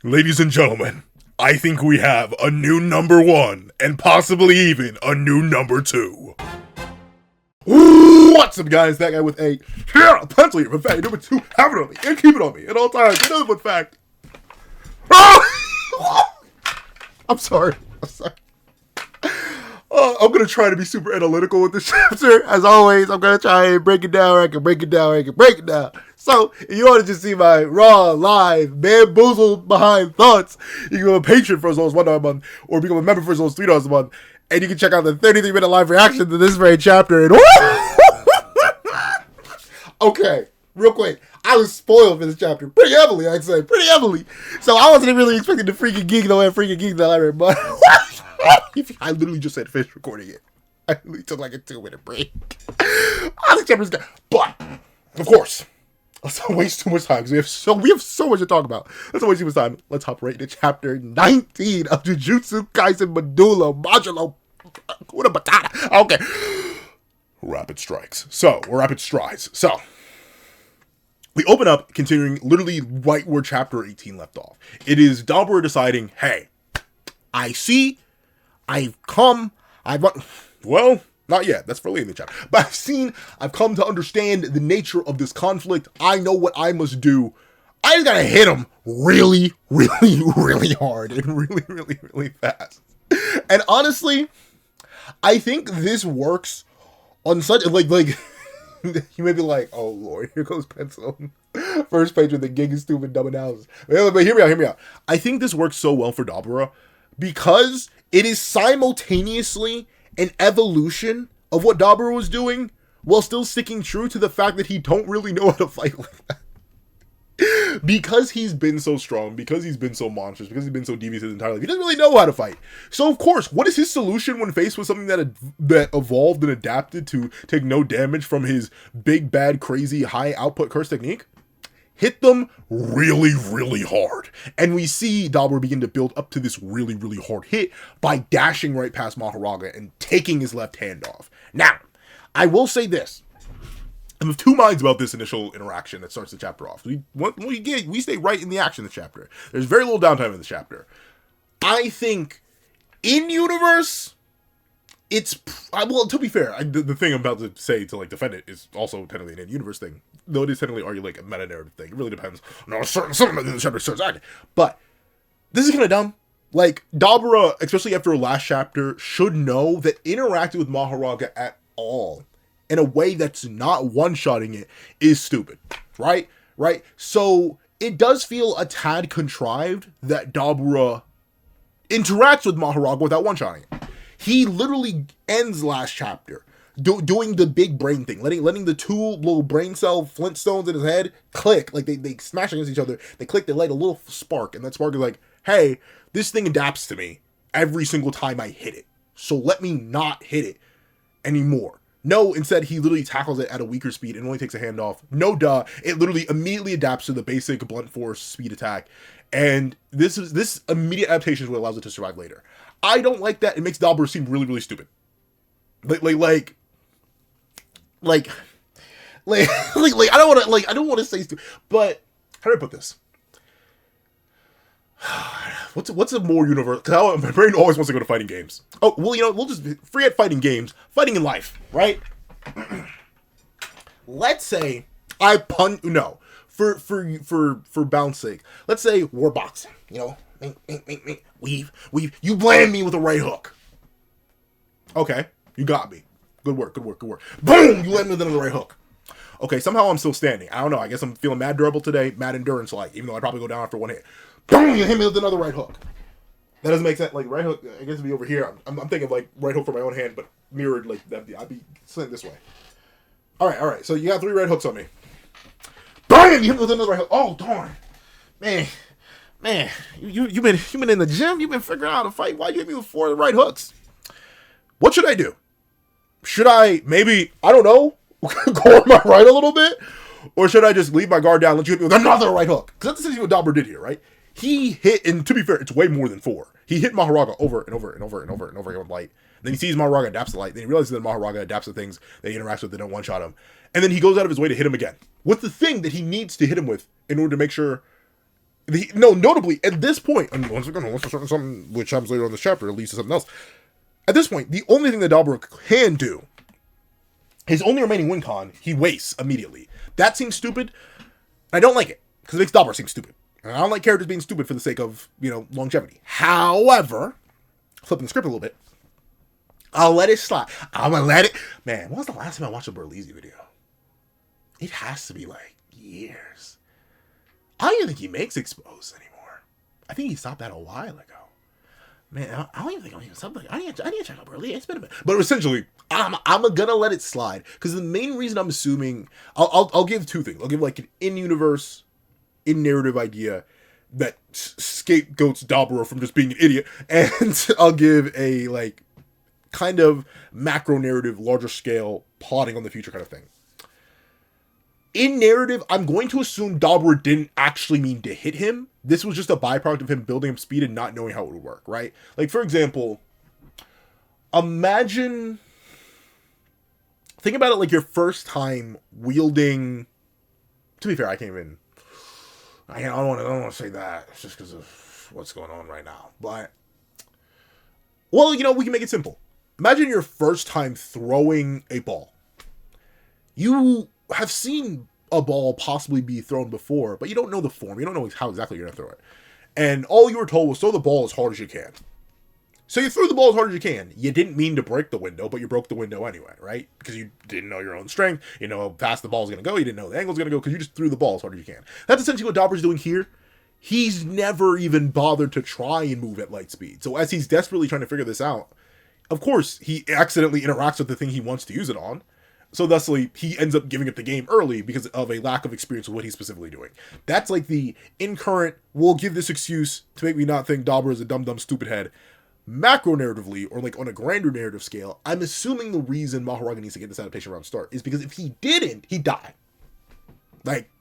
Ladies and gentlemen, I think we have a new number one, and possibly even a new number two. What's up, guys? That guy with a pencil here, fact number two. Have it on me and keep it on me at all times. Another fun fact. I'm sorry. I'm gonna try to be super analytical with this chapter. As always, I'm gonna try and break it down where I can break it down where I can break it down. So, if you want to just see my raw, live, bamboozled behind thoughts, you can go a patron for as low as $1 a month, or become a member for as low as $3 a month, and you can check out the 33-minute live reaction to this very chapter. And okay, real quick, I was spoiled for this chapter pretty heavily, I'd say, pretty heavily. So I wasn't really expecting to freaking geek the way I freaking geeked the library, but I literally just said finish recording it. I literally took like a 2-minute break. This chapter's good, but of course, let's not waste too much time because we have so much to talk about. Let's not waste too much time. Let's hop right into chapter 19 of Jujutsu Kaisen Modulo. Okay. Rapid strikes. So, or rapid strides. So, we open up continuing literally right where chapter 18 left off. It is Dabura deciding, hey, I see, well, not yet. That's for later in the chapter. But I've come to understand the nature of this conflict. I know what I must do. I just gotta hit him really, really, really hard and really, really, really fast. And honestly, I think this works on such, like, you may be like, oh Lord, here goes pencil. First page with the gig is stupid dumb analysis. But hear me out. I think this works so well for Dabura because it is simultaneously an evolution of what Dabura was doing while still sticking true to the fact that he don't really know how to fight like that. Because he's been so strong, because he's been so monstrous, because he's been so devious his entire life, he doesn't really know how to fight. So of course, what is his solution when faced with something that evolved and adapted to take no damage from his big, bad, crazy, high output curse technique? Hit them really, really hard. And we see Dabura begin to build up to this really, really hard hit by dashing right past Maharaga and taking his left hand off. Now, I will say this. I'm of two minds about this initial interaction that starts the chapter off. We stay right in the action of the chapter. There's very little downtime in the chapter. I think, in universe, well, to be fair, the thing I'm about to say to like defend it is also technically an in-universe thing. Though it is technically argued like a meta-narrative thing. It really depends on something in the chapter starts acting. But this is kind of dumb. Like, Dabura, especially after last chapter, should know that interacting with Maharaga at all in a way that's not one-shotting it is stupid. Right? So it does feel a tad contrived that Dabura interacts with Maharaga without one-shotting it. He literally ends last chapter doing the big brain thing, letting the two little brain cell Flintstones in his head click, like they smash against each other. They click, they light a little spark, and that spark is like, hey, this thing adapts to me every single time I hit it, so let me not hit it anymore. No, instead he literally tackles it at a weaker speed and only takes a hand off. No duh, it literally immediately adapts to the basic blunt force speed attack, and this immediate adaptation is what allows it to survive later. I don't like that. It makes Dabura seem really, really stupid. Like I don't want to say stupid, but how do I put this? What's a more universal? Because my brain always wants to go to fighting games. Oh well, we'll just forget fighting games. Fighting in life, right? Let's say for balance sake, let's say we're boxing. Weave. You land me with a right hook. Okay, you got me. Good work. Boom! You land me with another right hook. Okay, somehow I'm still standing. I don't know. I guess I'm feeling mad durable today, mad endurance-like, even though I'd probably go down after one hit. Boom! You hit me with another right hook. That doesn't make sense. Like, right hook, I guess it'd be over here. I'm thinking of, like, right hook for my own hand, but mirrored like that. I'd be slant this way. All right. So you got 3 right hooks on me. Bam! You hit me with another right hook. Oh, darn. Man, you've been in the gym. You've been figuring out how to fight. Why'd you hit me with 4 right hooks? What should I do? Should I maybe, I don't know, go on my right a little bit? Or should I just leave my guard down and let you hit me with another right hook? Because that's essentially what Dabura did here, right? He hit, and to be fair, it's way more than 4. He hit Maharaga over and over with light. Then he sees Maharaga adapts to light. Then he realizes that Maharaga adapts to things that he interacts with that don't one-shot him. And then he goes out of his way to hit him again with the thing that he needs to hit him with in order to make sure Notably, at this point, and once again, unless there's something which happens later on this chapter, it leads to something else. At this point, the only thing that Dabura can do, his only remaining win con, he wastes immediately. That seems stupid. I don't like it, because it makes Dabura seem stupid. And I don't like characters being stupid for the sake of, longevity. However, flipping the script a little bit, I'll let it slide. I'm gonna let it. Man, when was the last time I watched a Berlizzi video? It has to be like years. I don't even think he makes Exposed anymore. I think he stopped that a while ago. Man, I don't even think I'm even something. I need to check out Berlizzi. It's been a minute. But essentially, I'm gonna let it slide because the main reason I'm assuming I'll give two things. I'll give like an in-universe, in-narrative idea that scapegoats Dabura from just being an idiot, and I'll give a like kind of macro narrative, larger scale plotting on the future kind of thing. In narrative, I'm going to assume Dabura didn't actually mean to hit him. This was just a byproduct of him building up speed and not knowing how it would work, right? Like, for example, think about it like your first time wielding, to be fair, I don't want to say that. It's just because of what's going on right now. But, well, we can make it simple. Imagine your first time throwing a ball. You have seen a ball possibly be thrown before, but you don't know the form. You don't know how exactly you're going to throw it. And all you were told was throw the ball as hard as you can. So you threw the ball as hard as you can. You didn't mean to break the window, but you broke the window anyway, right? Because you didn't know your own strength. You know how fast the ball's going to go. You didn't know the angle's going to go because you just threw the ball as hard as you can. That's essentially what Dabura's doing here. He's never even bothered to try and move at light speed. So as he's desperately trying to figure this out, of course, he accidentally interacts with the thing he wants to use it on. So thusly, he ends up giving up the game early because of a lack of experience with what he's specifically doing. That's like the in-current, we'll give this excuse to make me not think Dabura is a dumb, stupid head. Macro narratively, or like on a grander narrative scale, I'm assuming the reason Maharaga needs to get this adaptation around start is because if he didn't, he'd die. Like,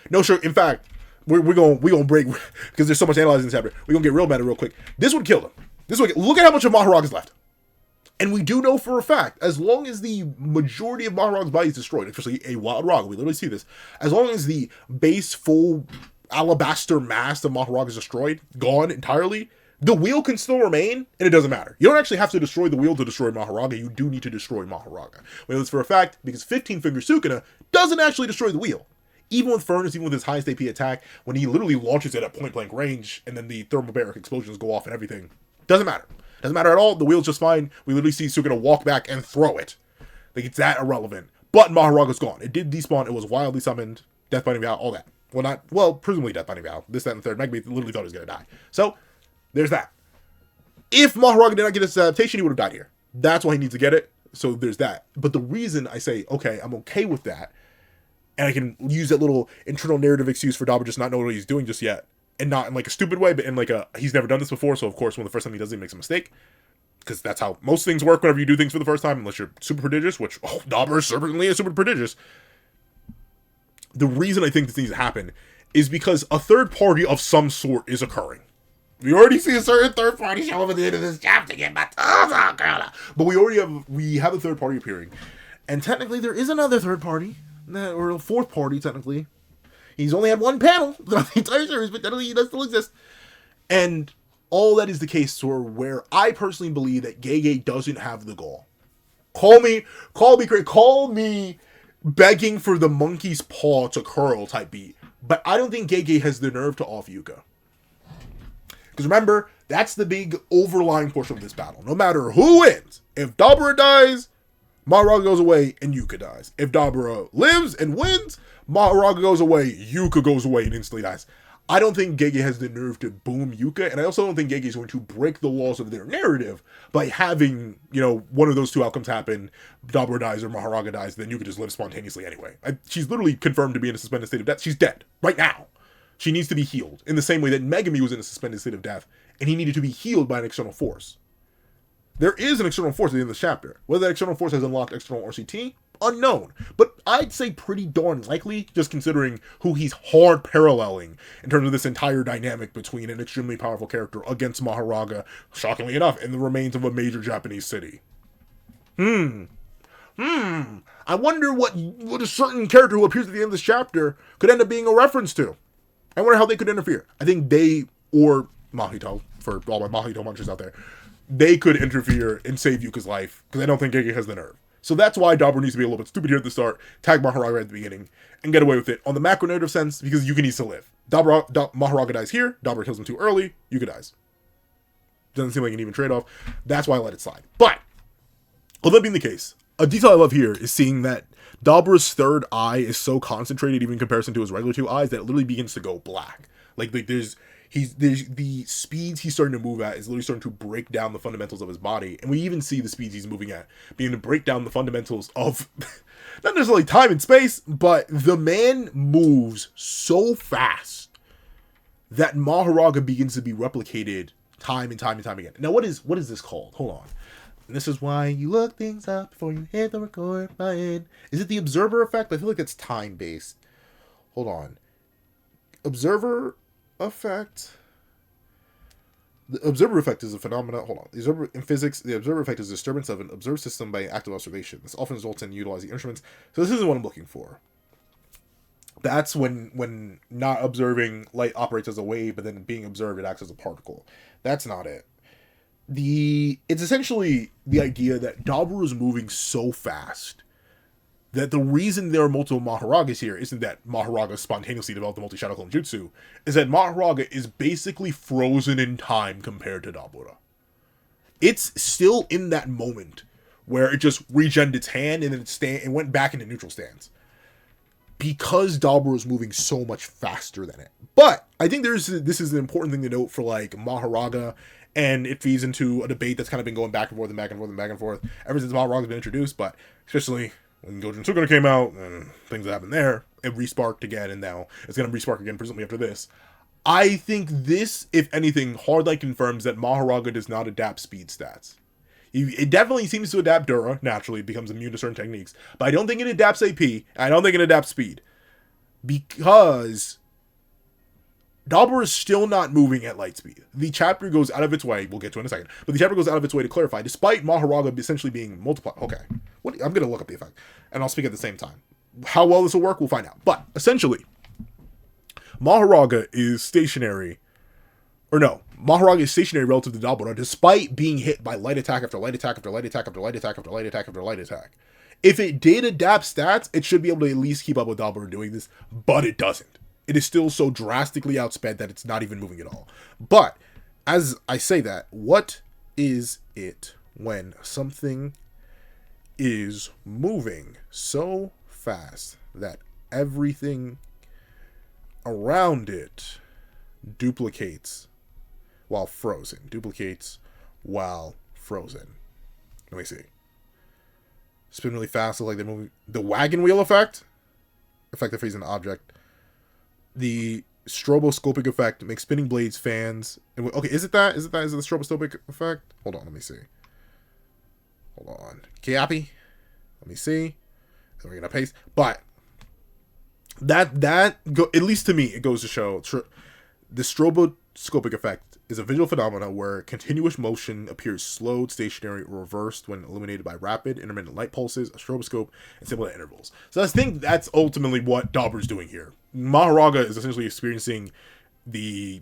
no sure. In fact, we're gonna break because there's so much analyzing in this chapter. We're gonna get real meta real quick. This would kill him. Look at how much of Maharaga's left. And we do know for a fact, as long as the majority of Maharaga's body is destroyed, especially a Wild Raga, we literally see this, as long as the base full alabaster mass of Maharaga is destroyed, gone entirely, the wheel can still remain, and it doesn't matter. You don't actually have to destroy the wheel to destroy Maharaga, you do need to destroy Maharaga. We know this for a fact, because 15-finger Sukuna doesn't actually destroy the wheel. Even with Furnace, even with his highest AP attack, when he literally launches it at point-blank range, and then the thermobaric explosions go off and everything, doesn't matter. Doesn't matter at all. The wheel's just fine. We literally see Sukuna walk back and throw it. Like, it's that irrelevant. But Maharaga's gone. It did despawn. It was wildly summoned. Death Binding Vow, all that. Presumably Death Binding Vow. This, that, and the third. Mega literally thought he was going to die. So, there's that. If Maharaga did not get this adaptation, he would have died here. That's why he needs to get it. So, there's that. But the reason I say, okay, I'm okay with that, and I can use that little internal narrative excuse for Dabura just not knowing what he's doing just yet, and not in like a stupid way, but in like he's never done this before, so of course when the first time he does it, he makes a mistake. Because that's how most things work whenever you do things for the first time, unless you're super prodigious, which, Dabura certainly is super prodigious. The reason I think this needs to happen is because a third party of some sort is occurring. We already see a certain third party show up at the end of this chapter, but we have a third party appearing. And technically there is another third party, or a fourth party technically. He's only had one panel throughout the entire series, but technically he does still exist. And all that is the case for where I personally believe that Gege doesn't have the gall. Call me begging for the monkey's paw to curl type beat. But I don't think Gege has the nerve to off Yuka. Because remember, that's the big overlying portion of this battle. No matter who wins, if Dabura dies, Maharaga goes away and Yuka dies. If Dabura lives and wins, Maharaga goes away, Yuka goes away and instantly dies. I don't think Gege has the nerve to boom Yuka, and I also don't think Gege is going to break the laws of their narrative by having, one of those two outcomes happen. Dabura dies or Maharaga dies, then Yuka just lives spontaneously anyway. She's literally confirmed to be in a suspended state of death. She's dead right now. She needs to be healed in the same way that Megami was in a suspended state of death, and he needed to be healed by an external force. There is an external force at the end of the chapter. Whether that external force has unlocked external RCT, unknown. But I'd say pretty darn likely, just considering who he's hard paralleling in terms of this entire dynamic between an extremely powerful character against Maharaga, shockingly enough, in the remains of a major Japanese city. I wonder what a certain character who appears at the end of this chapter could end up being a reference to. I wonder how they could interfere. I think they, or Mahito, for all my Mahito munchers out there, they could interfere and save Yuka's life, because I don't think Gege has the nerve. So that's why Dabura needs to be a little bit stupid here at the start, tag Maharaga at the beginning, and get away with it on the macro narrative sense, because Yuka needs to live. Maharaga dies here, Dabura kills him too early, Yuka dies. Doesn't seem like an even trade-off. That's why I let it slide. But, all that being the case, a detail I love here is seeing that Dabura's third eye is so concentrated, even in comparison to his regular two eyes, that it literally begins to go black. Like there's the speeds he's starting to move at is literally starting to break down the fundamentals of his body. And we even see the speeds he's moving at beginning to break down the fundamentals of not necessarily time and space, but the man moves so fast that Maharaga begins to be replicated time and time and time again. Now, what is this called? Hold on. And this is why you look things up before you hit the record button. Is it the observer effect? I feel like it's time-based. Hold on. Observer effect. The observer effect is a phenomenon. Hold on. In physics, the observer effect is a disturbance of an observed system by active observation. This often results in utilizing instruments. So this isn't what I'm looking for. That's when not observing light operates as a wave, but then being observed, it acts as a particle. That's not it. It's essentially the idea that Dabura is moving so fast that the reason there are multiple Maharagas here isn't that Maharaga spontaneously developed the multi-shadow clone jutsu, is that Maharaga is basically frozen in time compared to Dabura. It's still in that moment where it just regened its hand and then it went back into neutral stance. Because Dabura is moving so much faster than it. But I think this is an important thing to note for like Maharaga, and it feeds into a debate that's kind of been going back and forth and back and forth and back and forth ever since Maharaga's been introduced, but especially when Gojin Sukuna came out and things that happened there, it resparked again, and now it's going to respark again presumably after this. I think this, if anything, hardly confirms that Maharaga does not adapt speed stats. It definitely seems to adapt Dura, naturally, it becomes immune to certain techniques, but I don't think it adapts AP, and I don't think it adapts speed. Because Dabura is still not moving at light speed. The chapter goes out of its way, we'll get to it in a second, but the chapter goes out of its way to clarify, despite Maharaga essentially being multiplied. Okay, I'm going to look up the effect, and I'll speak at the same time. How well this will work, we'll find out. But, essentially, Maharaga is stationary, Maharaga is stationary relative to Dabura, despite being hit by light attack after light attack after light attack after light attack after light attack after light attack. If it did adapt stats, it should be able to at least keep up with Dabura doing this, but it doesn't. It is still so drastically outsped that it's not even moving at all. But, as I say that, what is it when something is moving so fast that everything around it duplicates while frozen? Duplicates while frozen. Let me see. Spin really fast, like they're moving. The wagon wheel effect? Effect that freezes an object. The stroboscopic effect makes spinning blades fans. Okay, is it that? Is it the stroboscopic effect? Hold on, let me see. Hold on. Kiapi? Let me see. Then we're gonna paste. But at least to me, it goes to show the stroboscopic effect is a visual phenomena where continuous motion appears slowed, stationary, or reversed when illuminated by rapid, intermittent light pulses, a stroboscope, and similar intervals. So I think that's ultimately what Dabura's doing here. Maharaga is essentially experiencing the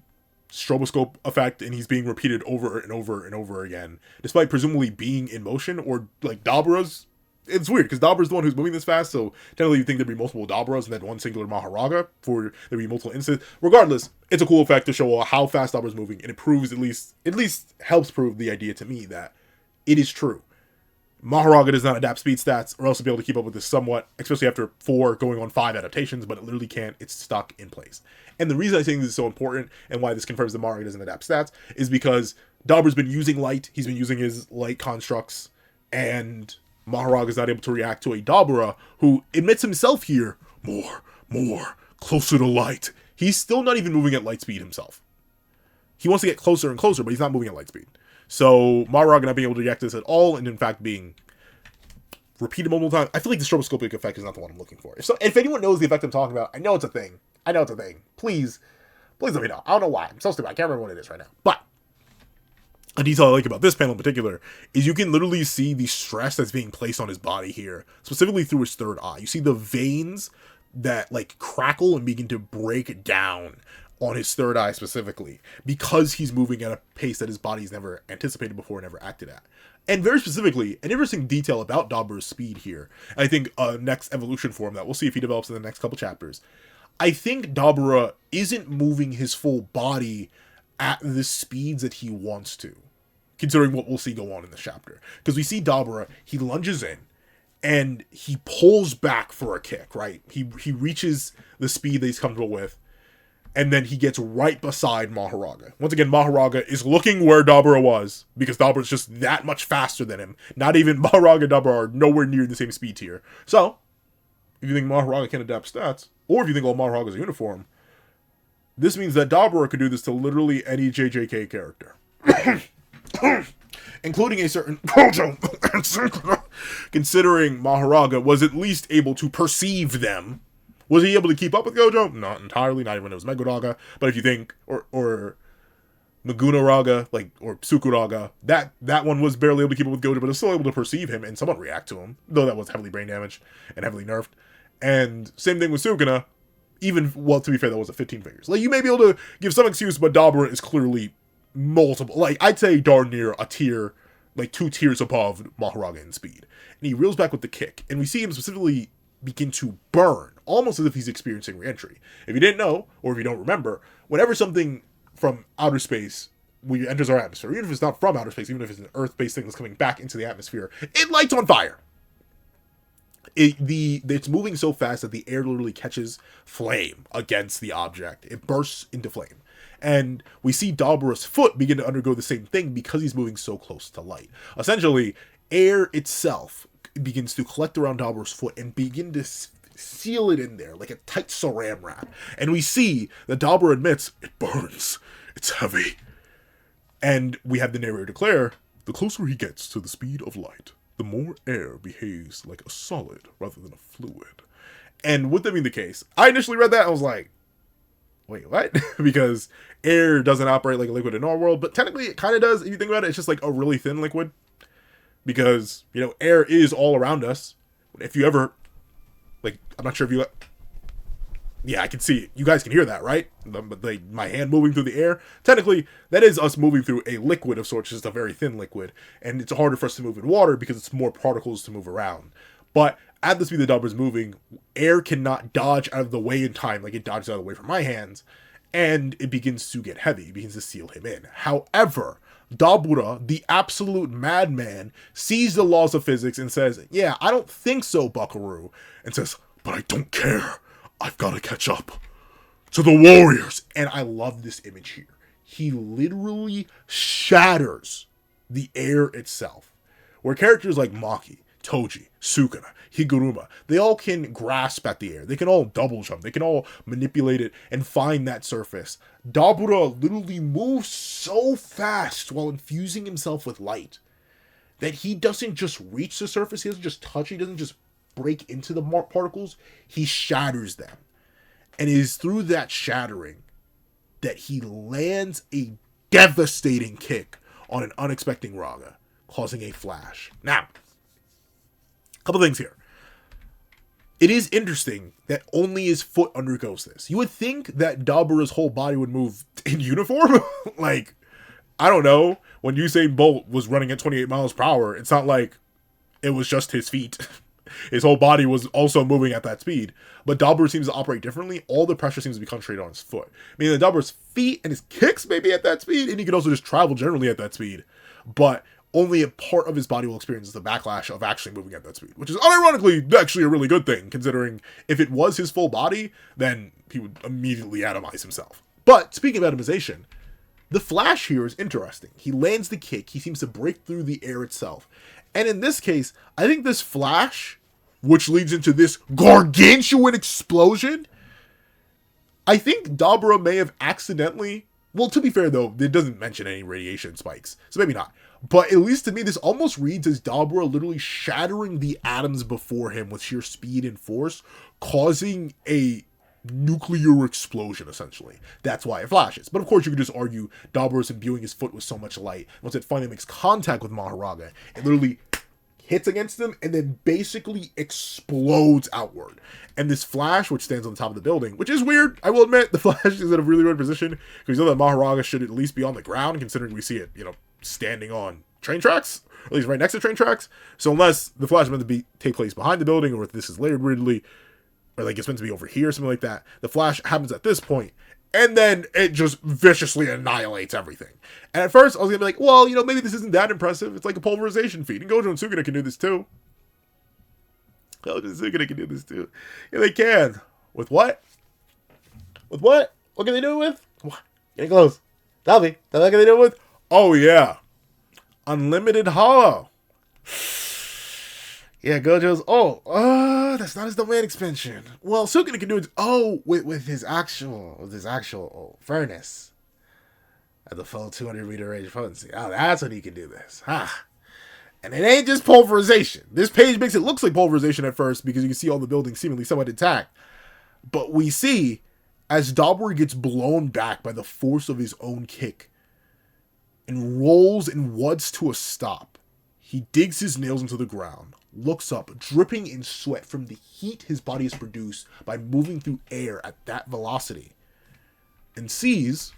stroboscope effect, and he's being repeated over and over and over again, despite presumably being in motion, or like Dabura's. It's weird, because Dabura's the one who's moving this fast, so technically you think there'd be multiple Daburas and then one singular Maharaga for there'd be multiple instances. Regardless, it's a cool effect to show how fast Dabura's moving, and it proves, at least helps prove the idea to me that it is true. Maharaga does not adapt speed stats, or else to be able to keep up with this somewhat, especially after 4 going on 5 adaptations, but it literally can't. It's stuck in place. And the reason I think this is so important, and why this confirms that Maharaga doesn't adapt stats, is because Dabura's been using light, he's been using his light constructs, and Maharaga is not able to react to a Dabura who admits himself here, more, closer to light. He's still not even moving at light speed himself. He wants to get closer and closer, but he's not moving at light speed. So Maharaga not being able to react to this at all, and in fact being repeated multiple times. I feel like the stroboscopic effect is not the one I'm looking for. If anyone knows the effect I'm talking about, I know it's a thing. Please let me know. I don't know why. I'm so stupid. I can't remember what it is right now. But a detail I like about this panel in particular is you can literally see the stress that's being placed on his body here, specifically through his third eye. You see the veins that like crackle and begin to break down on his third eye specifically, because he's moving at a pace that his body's never anticipated before, never acted at. And very specifically, an interesting detail about Dabura's speed here, I think next evolution form that we'll see if he develops in the next couple chapters, I think Dabura isn't moving his full body at the speeds that he wants to, considering what we'll see go on in this chapter. Because we see Dabura, he lunges in, and he pulls back for a kick, right? He reaches the speed that he's comfortable with, and then he gets right beside Maharaga. Once again, Maharaga is looking where Dabura was, because Dabura's just that much faster than him. Not even Maharaga and Dabura are nowhere near the same speed tier. So, if you think Maharaga can adapt stats, or if you think all Maharaga's a uniform, this means that Dabura could do this to literally any JJK character. Including a certain Gojo, considering Maharaga was at least able to perceive them. Was he able to keep up with Gojo? Not entirely, not even when it was Meguraga. But if you think, or Magunaraga, like, or Tsukuraga, that one was barely able to keep up with Gojo, but was still able to perceive him and somewhat react to him, though that was heavily brain damaged and heavily nerfed. And same thing with Sukuna, even, well, to be fair, that was a 15 figures. Like, you may be able to give some excuse, but Dabura is clearly multiple, like, I'd say darn near a tier, like 2 tiers above Maharaga in speed. And he reels back with the kick, and we see him specifically begin to burn, almost as if he's experiencing re-entry. If you didn't know, or if you don't remember, whenever something from outer space enters our atmosphere, even if it's not from outer space, even if it's an Earth-based thing that's coming back into the atmosphere, it lights on fire. It's moving so fast that the air literally catches flame against the object. It bursts into flame. And we see Dabura's foot begin to undergo the same thing because he's moving so close to light. Essentially, air itself begins to collect around Dabura's foot and begin to seal it in there like a tight saran wrap. And we see that Dabura admits, it burns, it's heavy. And we have the narrator declare, the closer he gets to the speed of light, the more air behaves like a solid rather than a fluid. And with that being the case, I initially read that, I was like, wait, what? Because air doesn't operate like a liquid in our world, but technically it kind of does. If you think about it, it's just like a really thin liquid. Because, you know, air is all around us. If you ever, like, I'm not sure if you, yeah, I can see it. You guys can hear that, right? My hand moving through the air. Technically, that is us moving through a liquid of sorts, just a very thin liquid. And it's harder for us to move in water because it's more particles to move around. But at the speed the Dabura is moving, air cannot dodge out of the way in time like it dodges out of the way from my hands. And it begins to get heavy. It begins to seal him in. However, Dabura, the absolute madman, sees the laws of physics and says, yeah, I don't think so, Buckaroo. And says, but I don't care. I've got to catch up to the warriors. And I love this image here. He literally shatters the air itself. Where characters like Maki, Toji, Sukuna, Higuruma, they all can grasp at the air. They can all double jump. They can all manipulate it and find that surface. Dabura literally moves so fast while infusing himself with light that he doesn't just reach the surface. He doesn't just touch it. He doesn't just break into the particles. He shatters them. And it is through that shattering that he lands a devastating kick on an unexpected Raga, causing a flash. Now, a couple things here. It is interesting that only his foot undergoes this. You would think that Dabura's whole body would move in uniform. Like, I don't know. When Usain Bolt was running at 28 miles per hour, it's not like it was just his feet. His whole body was also moving at that speed. But Dabura seems to operate differently. All the pressure seems to be concentrated on his foot. Meaning that Dabura's feet and his kicks may be at that speed, and he can also just travel generally at that speed. But only a part of his body will experience the backlash of actually moving at that speed, which is unironically actually a really good thing, considering if it was his full body, then he would immediately atomize himself. But speaking of atomization, the flash here is interesting. He lands the kick, he seems to break through the air itself. And in this case, I think this flash, which leads into this gargantuan explosion, I think Dabura may have accidentally, well, to be fair though, it doesn't mention any radiation spikes, so maybe not. But at least to me, this almost reads as Dabura literally shattering the atoms before him with sheer speed and force, causing a nuclear explosion, essentially. That's why it flashes. But of course, you could just argue Dabura's imbuing his foot with so much light. Once it finally makes contact with Maharaga, it literally hits against him and then basically explodes outward. And this Flash, which stands on the top of the building, which is weird, I will admit, the Flash is in a really weird position, because you know that Maharaga should at least be on the ground, considering we see it, you know, standing on train tracks, or at least right next to train tracks. So unless the Flash is meant to take place behind the building, or if this is layered weirdly, or like it's meant to be over here, something like that, the Flash happens at this point, and then it just viciously annihilates everything. And at first, I was gonna be like, well, you know, maybe this isn't that impressive. It's like a pulverization feat, and Gojo and Sukuna can do this too. Gojo and Sukuna can do this too. Yeah, they can. With what? With what? What can they do it with? What? Getting close. Tell me. What can they do it with? Oh, yeah. Unlimited Hollow. Yeah, Gojo's, that's not his domain expansion. Well, Sukuna can do it, with his actual furnace. At the full 200-meter range of potency. Oh, that's when he can do this. And it ain't just pulverization. This page makes it look like pulverization at first, because you can see all the buildings seemingly somewhat intact. But we see, as Dabura gets blown back by the force of his own kick, and rolls and woods to a stop, he digs his nails into the ground, looks up, dripping in sweat from the heat his body has produced by moving through air at that velocity, and sees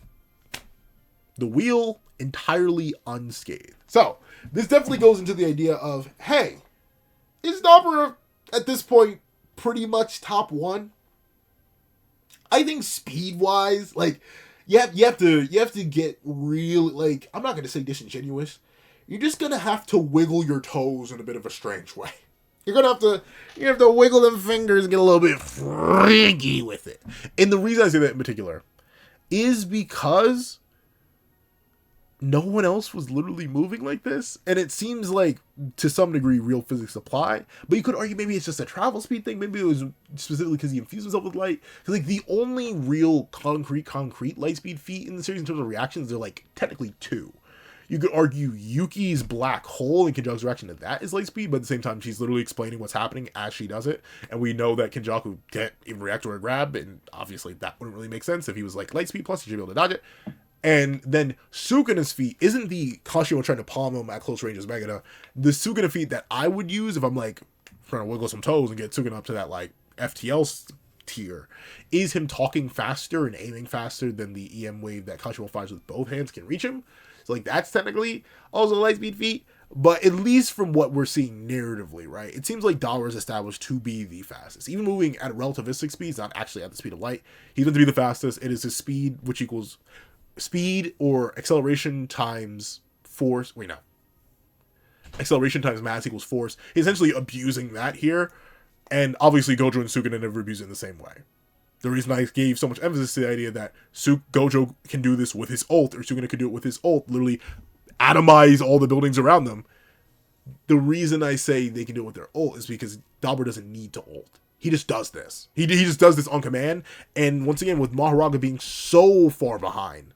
the wheel entirely unscathed. So, this definitely goes into the idea of, hey, is Dabura at this point pretty much top one? I think speed-wise, like, you have to get real, like, I'm not going to say disingenuous. You're just going to have to wiggle your toes in a bit of a strange way. You have to wiggle them fingers and get a little bit freaky with it. And the reason I say that in particular is because no one else was literally moving like this. And it seems like, to some degree, real physics apply. But you could argue maybe it's just a travel speed thing. Maybe it was specifically because he infused himself with light. Because, like, the only real concrete light speed feat in the series in terms of reactions, they're, like, technically two. You could argue Yuki's black hole in Kenjaku's reaction to that is light speed, but at the same time, she's literally explaining what's happening as she does it. And we know that Kenjaku can't even react to her grab, and obviously that wouldn't really make sense. If he was, like, light speed plus, he should be able to dodge it. And then Sukuna's feat isn't the Kashimo trying to palm him at close range as Megata. The Sukuna feat that I would use if I'm, like, trying to wiggle some toes and get Sukuna up to that, like, FTL tier is him talking faster and aiming faster than the EM wave that Kashimo fires with both hands can reach him. So, like, that's technically also a light speed feat. But at least from what we're seeing narratively, right, it seems like Dabura is established to be the fastest. Even moving at relativistic speeds, not actually at the speed of light, he's meant to be the fastest. It is his speed, which equals speed or acceleration times force. Acceleration times mass equals force. He's essentially abusing that here. And obviously Gojo and Sukuna never abuse it in the same way. The reason I gave so much emphasis to the idea that Gojo can do this with his ult, or Sukuna can do it with his ult, literally atomize all the buildings around them. The reason I say they can do it with their ult is because Dabura doesn't need to ult. He just does this. He just does this on command. And once again, with Maharaga being so far behind,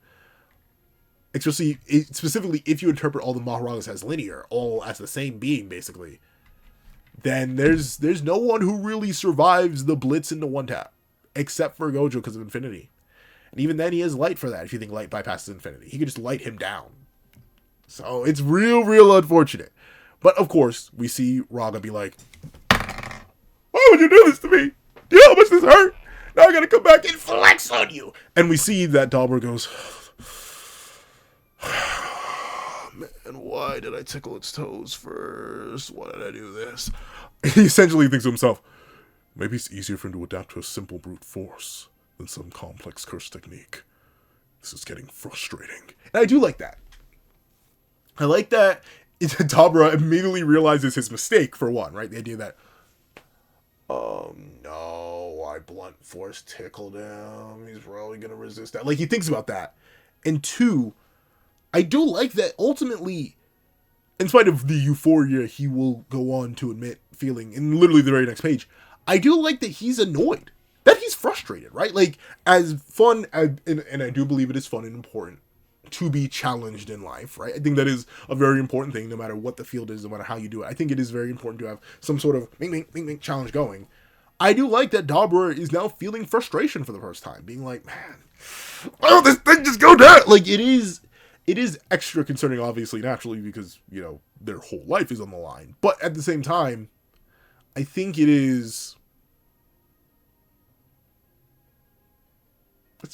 specifically if you interpret all the Maharagas as linear, all as the same being, basically, then there's no one who really survives the blitz into one tap, except for Gojo because of Infinity. And even then, he has light for that, if you think light bypasses Infinity. He could just light him down. So it's real unfortunate. But of course, we see Raga be like, why would you do this to me? Do you know how much this hurt? Now I gotta come back and flex on you. And we see that Dabura goes, man, why did I tickle its toes first? Why did I do this? He essentially thinks to himself, maybe it's easier for him to adapt to a simple brute force than some complex curse technique. This is getting frustrating. And I do like that. I like that Dabura immediately realizes his mistake, for one, right? The idea that, oh no, I blunt force tickled him. He's probably going to resist that. Like, he thinks about that. And two, I do like that ultimately, in spite of the euphoria he will go on to admit feeling in literally the very next page, I do like that he's annoyed, that he's frustrated, right? Like, as fun, and I do believe it is fun and important to be challenged in life, right? I think that is a very important thing, no matter what the field is, no matter how you do it. I think it is very important to have some sort of challenge going. I do like that Dabura is now feeling frustration for the first time, being like, man, oh, this thing just go down. Like, it is, it is extra concerning, obviously, naturally, because, you know, their whole life is on the line. But at the same time, I think it's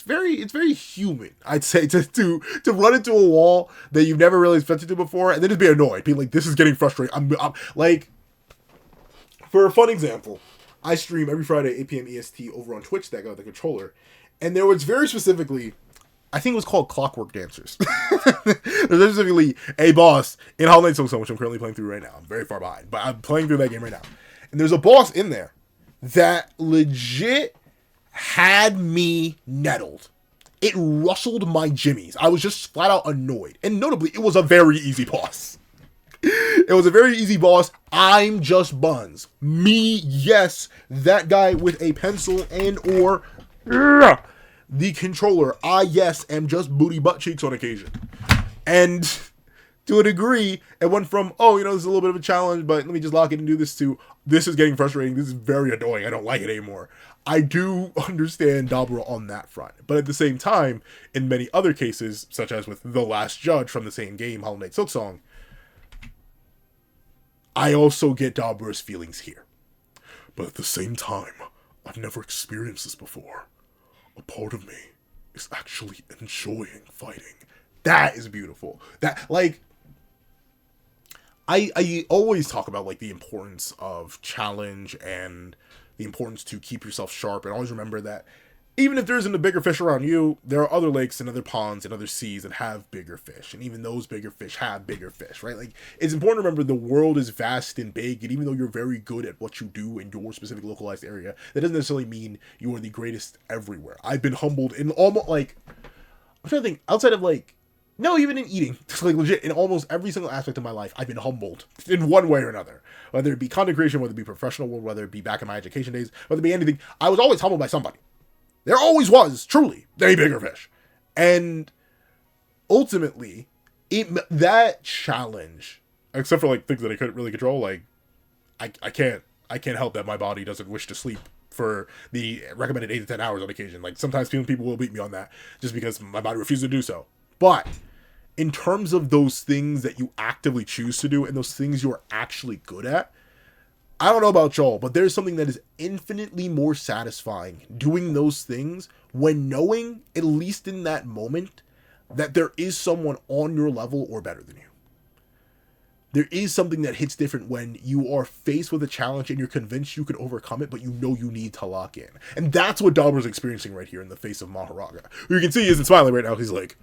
very human, I'd say, to run into a wall that you've never really expected to before, and then just be annoyed, being like, this is getting frustrating. I'm like, for a fun example, I stream every Friday 8 p.m. EST over on Twitch that got the controller, and there was very specifically, I think it was called Clockwork Dancers. There's specifically a boss in Hollow Knight Silksong, which I'm currently playing through right now. I'm very far behind, but I'm playing through that game right now. And there's a boss in there that legit had me nettled. It rustled my jimmies. I was just flat out annoyed. And notably, it was a very easy boss. It was a very easy boss. I'm just Buns. Me, yes, that guy with a pencil and or the controller. I, yes, am just booty butt cheeks on occasion. And to a degree, it went from, oh, you know, this is a little bit of a challenge, but let me just lock it and do this, to, this is getting frustrating. This is very annoying. I don't like it anymore. I do understand Dabura on that front. But at the same time, in many other cases, such as with The Last Judge from the same game, Hollow Knight Silksong, I also get Dabura's feelings here. But at the same time, I've never experienced this before. A part of me is actually enjoying fighting. That is beautiful. That, like, I always talk about, like, the importance of challenge and the importance to keep yourself sharp, and always remember that even if there isn't a bigger fish around you, there are other lakes and other ponds and other seas that have bigger fish, and even those bigger fish have bigger fish, right? Like, it's important to remember the world is vast and big, and even though you're very good at what you do in your specific localized area, that doesn't necessarily mean you are the greatest everywhere. I've been humbled in almost, like, I'm trying to think, outside of, like, no, even in eating, like, legit, in almost every single aspect of my life, I've been humbled in one way or another. Whether it be content creation, whether it be professional world, whether it be back in my education days, whether it be anything, I was always humbled by somebody. There always was, truly, a bigger fish. And ultimately, that challenge, except for, like, things that I couldn't really control, like, I can't help that my body doesn't wish to sleep for the recommended 8 to 10 hours on occasion. Like, sometimes people will beat me on that just because my body refuses to do so. But in terms of those things that you actively choose to do and those things you are actually good at, I don't know about y'all, but there's something that is infinitely more satisfying doing those things when knowing, at least in that moment, that there is someone on your level or better than you. There is something that hits different when you are faced with a challenge and you're convinced you can overcome it, but you know you need to lock in. And that's what Dabura's experiencing right here in the face of Maharaga. Who you can see isn't smiling right now. He's like,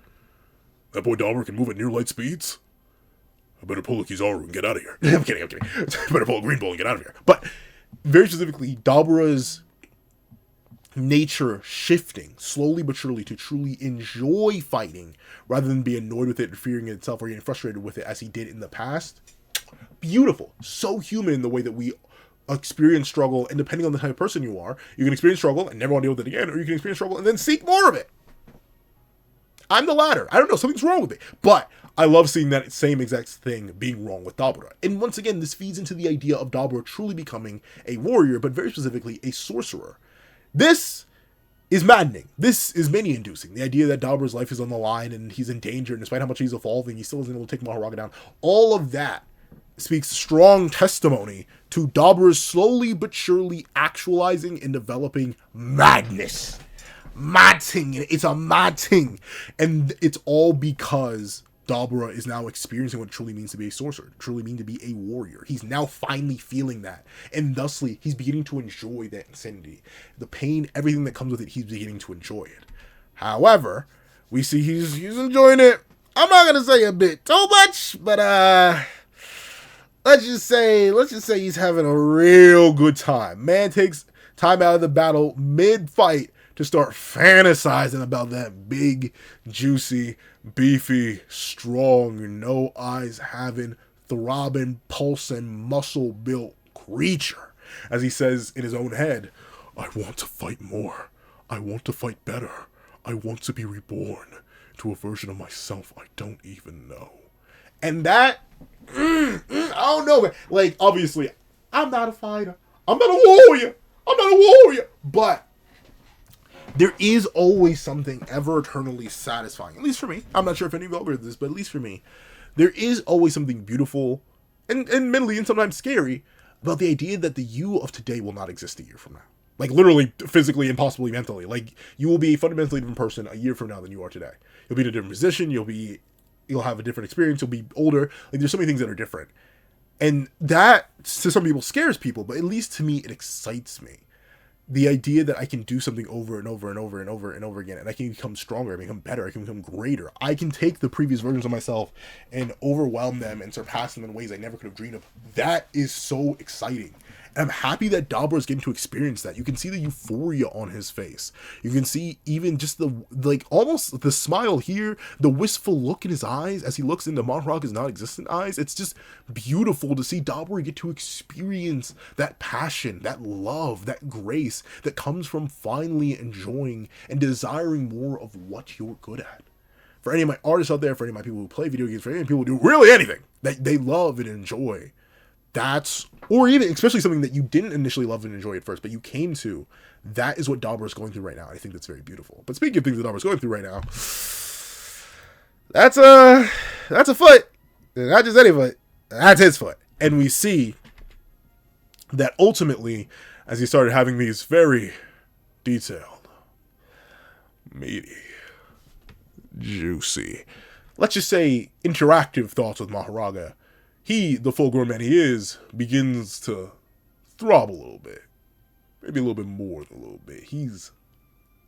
that boy Dabura can move at near light speeds? I better pull a Kizaru and get out of here. I'm kidding. I better pull a Green Bull and get out of here. But very specifically, Dabura's nature shifting slowly but surely to truly enjoy fighting rather than be annoyed with it and fearing it itself or getting frustrated with it as he did in the past. Beautiful. So human in the way that we experience struggle, and depending on the type of person you are, you can experience struggle and never want to deal with it again, or you can experience struggle and then seek more of it. I'm the latter. I don't know, something's wrong with me. But I love seeing that same exact thing being wrong with Dabura. And once again, this feeds into the idea of Dabura truly becoming a warrior, but very specifically a sorcerer. This is maddening. This is mania-inducing. The idea that Dabura's life is on the line and he's in danger, and despite how much he's evolving, he still isn't able to take Maharaga down. All of that speaks strong testimony to Dabura's slowly but surely actualizing and developing madness. Mad thing. It's a mad thing. And it's all because Dabura is now experiencing what it truly means to be a sorcerer, truly mean to be a warrior. He's now finally feeling that. And thusly, he's beginning to enjoy that insanity. The pain, everything that comes with it, he's beginning to enjoy it. However, we see he's enjoying it. I'm not going to say a bit too much, but let's just say he's having a real good time. Man takes time out of the battle mid-fight to start fantasizing about that big, juicy, beefy, strong, no eyes having, throbbing, pulsing, muscle-built creature. As he says in his own head, I want to fight more. I want to fight better. I want to be reborn to a version of myself I don't even know. And that, I don't know, man. Like, obviously, I'm not a fighter. I'm not a warrior. But there is always something ever eternally satisfying, at least for me. I'm not sure if any of you agree with this, but at least for me, there is always something beautiful and mentally and sometimes scary about the idea that the you of today will not exist a year from now. Like, literally, physically, and possibly mentally. Like, you will be a fundamentally different person a year from now than you are today. You'll be in a different position, you'll have a different experience, you'll be older. Like, there's so many things that are different. And that, to some people, scares people, but at least to me, it excites me. The idea that I can do something over and over and over and over and over again, and I can become stronger, I can become better, I can become greater. I can take the previous versions of myself and overwhelm them and surpass them in ways I never could have dreamed of. That is so exciting. And I'm happy that Dabura is getting to experience that. You can see the euphoria on his face. You can see even just the, like, almost the smile here, the wistful look in his eyes as he looks into Maharaga's non-existent eyes. It's just beautiful to see Dabura get to experience that passion, that love, that grace that comes from finally enjoying and desiring more of what you're good at. For any of my artists out there, for any of my people who play video games, for any people who do really anything that they love and enjoy, or even especially something that you didn't initially love and enjoy at first, but you came to, that is what Dabura is going through right now. I think that's very beautiful. But speaking of things that Dabura is going through right now, that's a foot. Not just any foot. That's his foot. And we see that ultimately, as he started having these very detailed, meaty, juicy, let's just say interactive thoughts with Maharaga, he, the full-grown man he is, begins to throb a little bit. Maybe a little bit more than a little bit. He's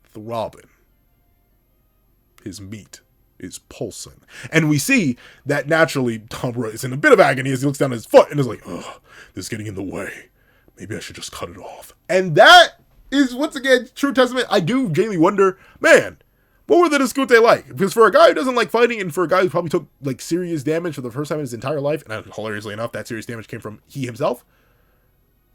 throbbing. His meat is pulsing. And we see that naturally Dabura is in a bit of agony as he looks down at his foot and is like, ugh, this is getting in the way. Maybe I should just cut it off. And that is, once again, true testament. I do genuinely wonder, man, what were the Discute like? Because for a guy who doesn't like fighting, and for a guy who probably took, like, serious damage for the first time in his entire life, and hilariously enough, that serious damage came from he himself,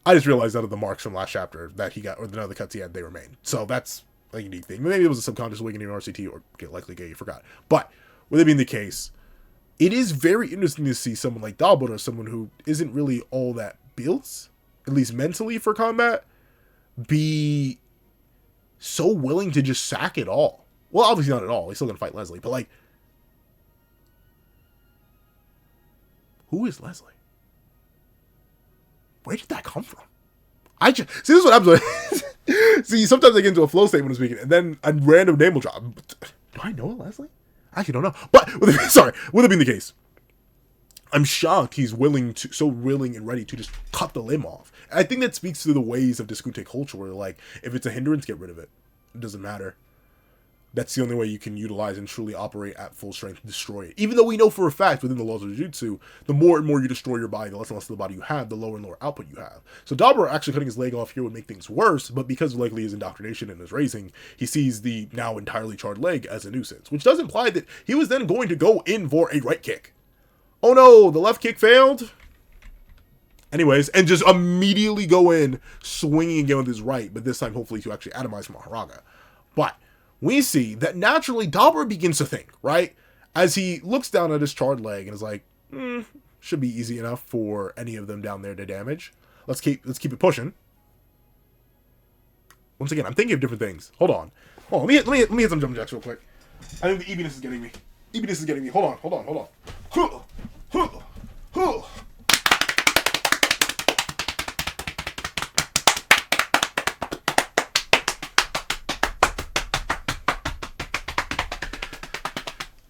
I just realized out of the marks from last chapter that he got, or the other cuts he had, they remain. So that's a unique thing. Maybe it was a subconscious awakening in RCT, or likely gay, you forgot. But, with it being the case, it is very interesting to see someone like Dabura, someone who isn't really all that built, at least mentally, for combat, be so willing to just sack it all. Well, obviously not at all. He's still going to fight Leslie. But, like, who is Leslie? Where did that come from? See, this is what I'm doing. See, sometimes I get into a flow state when I'm speaking, and then a random name will drop. Do I know Leslie? I actually don't know. But, with it being the case, I'm shocked he's so willing and ready to just cut the limb off. And I think that speaks to the ways of Discute culture, where, like, if it's a hindrance, get rid of it. It doesn't matter. That's the only way you can utilize and truly operate at full strength to destroy it. Even though we know for a fact within the laws of Jujutsu, the more and more you destroy your body, the less and less of the body you have, the lower and lower output you have. So Dabura actually cutting his leg off here would make things worse, but because of likely his indoctrination and his raising, he sees the now entirely charred leg as a nuisance, which does imply that he was then going to go in for a right kick. Oh no, the left kick failed? Anyways, and just immediately go in, swinging again with his right, but this time hopefully to actually atomize Maharaga. But we see that naturally Dabura begins to think, right? As he looks down at his charred leg and is like, should be easy enough for any of them down there to damage. Let's keep it pushing. Once again, I'm thinking of different things. Hold on. Let me hit some jump jacks real quick. I think the easiness is getting me. Hold on.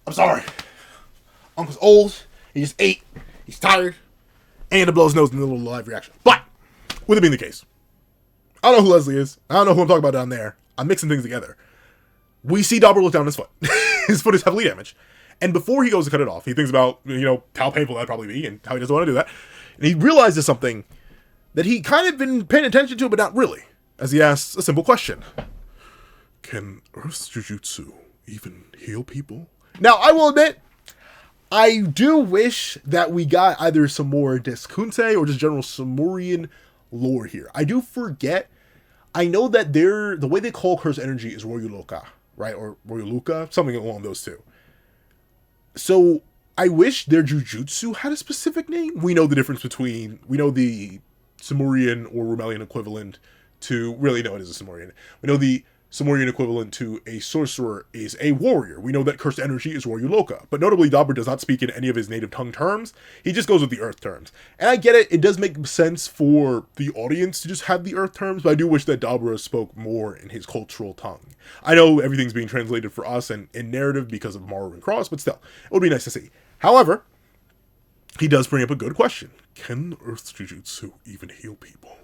I'm sorry. Uncle's old. He just ate. He's tired. And to blow his nose in a little live reaction. But, with it being the case, I don't know who Leslie is. I don't know who I'm talking about down there. I'm mixing things together. We see Dabura look down at his foot. His foot is heavily damaged. And before he goes to cut it off, he thinks about, how painful that'd probably be and how he doesn't want to do that. And he realizes something that he kind of been paying attention to, but not really. As he asks a simple question. Can Earth's Jujutsu even heal people? Now, I will admit, I do wish that we got either some more Discute or just general Sumerian lore here. I do forget. I know that the way they call cursed energy is Royuluka, right? Or Royuluka, something along those two. So, I wish their Jujutsu had a specific name. We know the difference between, we know the Sumerian or Rumelian equivalent to, really no, it is a Sumerian. We know the Sumerian equivalent to a sorcerer is a warrior. We know that cursed energy is warrior loca, but notably Dabura does not speak in any of his native tongue terms. He just goes with the earth terms. And I get it, it does make sense for the audience to just have the earth terms, but I do wish that Dabura spoke more in his cultural tongue. I know everything's being translated for us and in narrative because of Maru and Cross, but still, it would be nice to see. However, he does bring up a good question. Can Earth Jujutsu even heal people?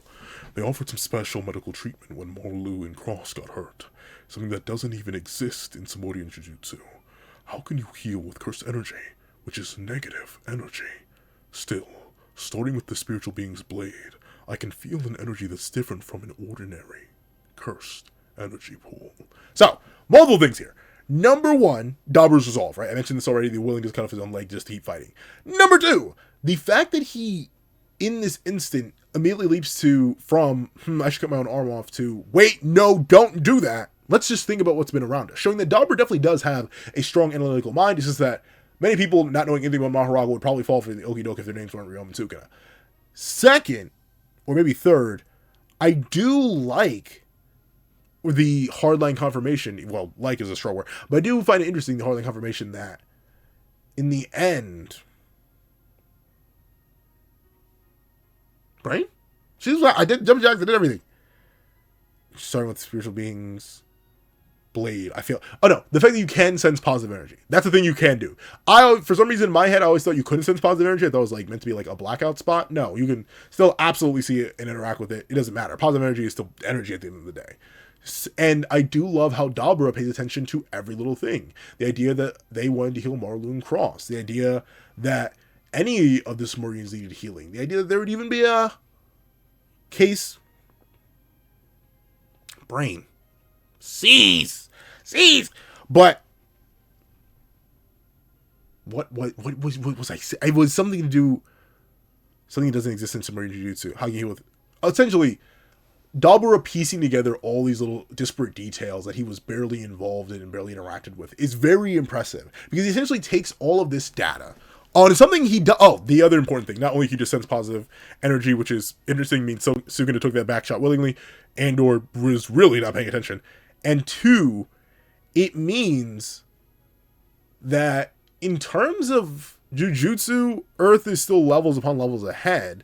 They offered some special medical treatment when Modulo and Cross got hurt. Something that doesn't even exist in Sumerian Jujutsu. How can you heal with cursed energy, which is negative energy? Still, starting with the spiritual being's blade, I can feel an energy that's different from an ordinary cursed energy pool. So, multiple things here. Number one, Dabura's resolve, right? I mentioned this already, the willingness to cut off his own leg just to keep fighting. Number two, the fact that he, in this instant, immediately leaps to, I should cut my own arm off, to, wait, no, don't do that. Let's just think about what's been around us. Showing that Dabura definitely does have a strong analytical mind. It's just that many people, not knowing anything about Maharaga, would probably fall for the okie doke if their names weren't Ryoma and Sukuna. Second, or maybe third, I do like the hardline confirmation. Well, like is a strong word, but I do find it interesting, the hardline confirmation that in the end, right? I did jump jacks, I did everything. Starting with spiritual beings, blade. I feel. Oh no, the fact that you can sense positive energy. That's the thing you can do. For some reason in my head, I always thought you couldn't sense positive energy. I thought it was like meant to be like a blackout spot. No, you can still absolutely see it and interact with it. It doesn't matter. Positive energy is still energy at the end of the day. And I do love how Dabura pays attention to every little thing. The idea that they wanted to heal Modulo and Cross. The idea that any of the Sumerians needed healing. The idea that there would even be a case. Brain. Cease. But what was I saying? It was something to do. Something that doesn't exist in Sumerian Jujutsu. How you heal with. Essentially, Dabura piecing together all these little disparate details that he was barely involved in and barely interacted with is very impressive, because he essentially takes all of this data on something he does. Oh, the other important thing, not only he just sense positive energy, which is interesting, means Sukuna took that back shot willingly, and or was really not paying attention, and two, it means that in terms of Jujutsu, Earth is still levels upon levels ahead,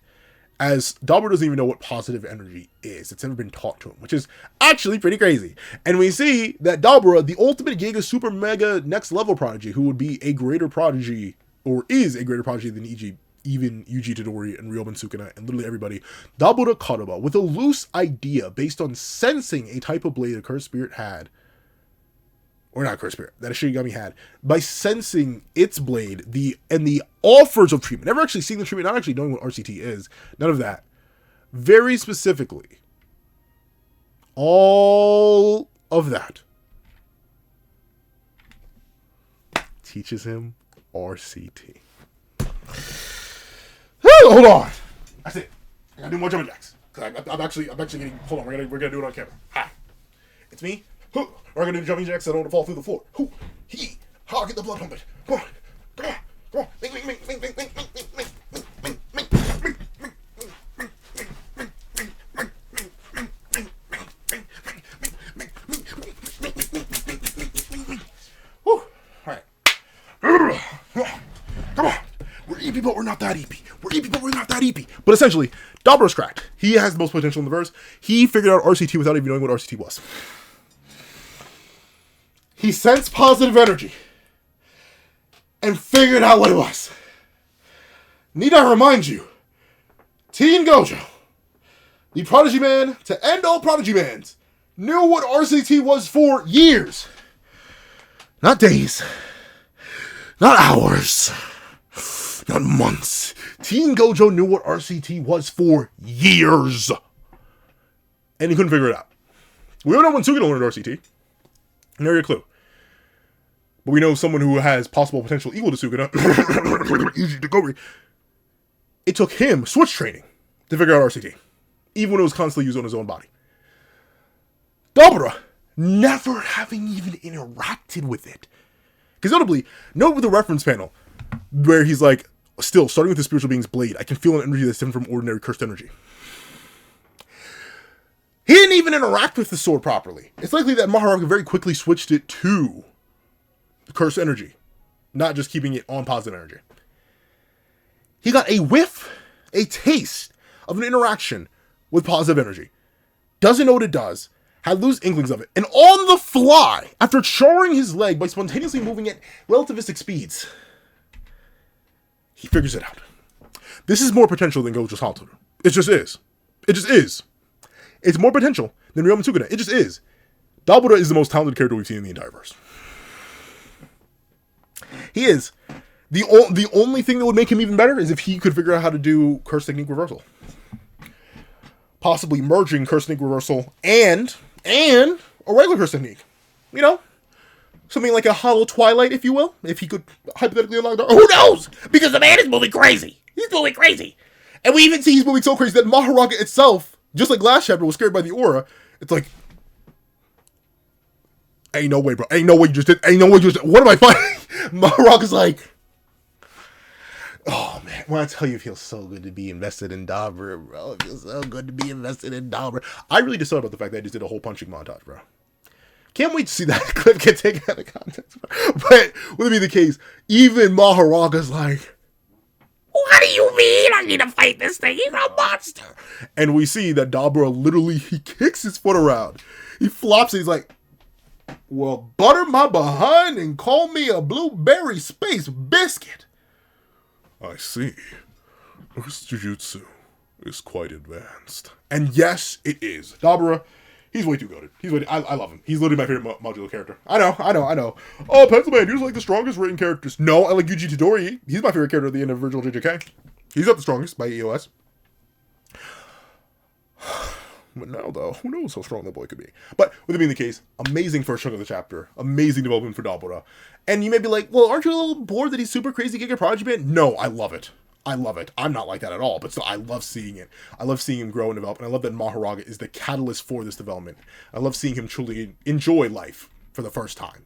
as Dabura doesn't even know what positive energy is. It's never been taught to him, which is actually pretty crazy. And we see that Dabura, the ultimate Giga Super Mega Next Level Prodigy, who would be a greater prodigy, or is a greater prodigy than even Yuji, Itadori, and Ryoma and Sukuna, and literally everybody, Dabura Kadoba, with a loose idea based on sensing a type of blade a cursed spirit had, or not cursed spirit, that a Shinigami had, by sensing its blade, the offers of treatment, never actually seeing the treatment, not actually knowing what RCT is, none of that. Very specifically, all of that teaches him RCT. Hold on. That's it. I gotta do more jumping jacks. I'm actually getting. Hold on. We're gonna do it on camera. Hi. It's me. We're gonna do jumping jacks so I don't want to fall through the floor. Get the blood pumping. Come on. Come on. Whew. Alright. Come on. We're EP, but we're not that EP. But essentially, Dabura's cracked. He has the most potential in the verse. He figured out RCT without even knowing what RCT was. He sensed positive energy and figured out what it was. Need I remind you, Teen Gojo, the Prodigy Man to end all Prodigy Mans, knew what RCT was for years. Not days. Not hours. Not months. Teen Gojo knew what RCT was for years. And he couldn't figure it out. We don't know when Sukuna learned RCT. No your clue. But we know someone who has possible potential equal to Sukuna. Yuji Dabura. It took him switch training to figure out RCT. Even when it was constantly used on his own body. Dabura, never having even interacted with it. Because notably, note with the reference panel, where he's like, still, starting with the spiritual being's blade, I can feel an energy that's different from ordinary cursed energy. He didn't even interact with the sword properly. It's likely that Maharaga very quickly switched it to the cursed energy, not just keeping it on positive energy. He got a whiff, a taste of an interaction with positive energy. Doesn't know what it does, had loose inklings of it, and on the fly, after charring his leg by spontaneously moving at relativistic speeds, he figures it out. This is more potential than Gojo's Collateral. It just is. It just is. It's more potential than Ryoma Tsukune. It just is. Dabura is the most talented character we've seen in the entire verse. He is. The only thing that would make him even better is if he could figure out how to do Curse Technique Reversal. Possibly merging Curse Technique Reversal and a regular Curse Technique. You know? Something like a Hollow Twilight, if you will. If he could hypothetically unlock that. Who knows? Because the man is moving crazy. He's moving crazy. And we even see he's moving so crazy that Maharaga itself, just like last chapter, was scared by the aura. It's like, ain't no way, bro. Ain't no way you just did. Ain't no way you just did. What am I fighting? Maharaga's like, oh man, when I tell you it feels so good to be invested in Dabura, bro. It feels so good to be invested in Dabura. I really just thought about the fact that I just did a whole punching montage, bro. Can't wait to see that clip get taken out of context. But would it be the case, even Maharaga's like, what do you mean I need to fight this thing? He's a monster. And we see that Dabura literally, he kicks his foot around. He flops it. He's like, well, butter my behind and call me a blueberry space biscuit. I see. This Jujutsu is quite advanced. And yes, it is. Dabura, he's way too goated. I love him. He's literally my favorite Modulo character. I know. Oh, Pencil Man, you're like the strongest written characters. No, I like Yuji ITADORI. He's my favorite character at the end of original JJK. He's not the strongest by EOS. But now, though, who knows how strong that boy could be. But with it being the case, amazing first chunk of the chapter. Amazing development for Dabura. And you may be like, well, aren't you a little bored that he's super crazy Giga Prodigy Man? No, I love it. I love it. I'm not like that at all, but still, I love seeing it. I love seeing him grow and develop, and I love that Maharaga is the catalyst for this development. I love seeing him truly enjoy life for the first time.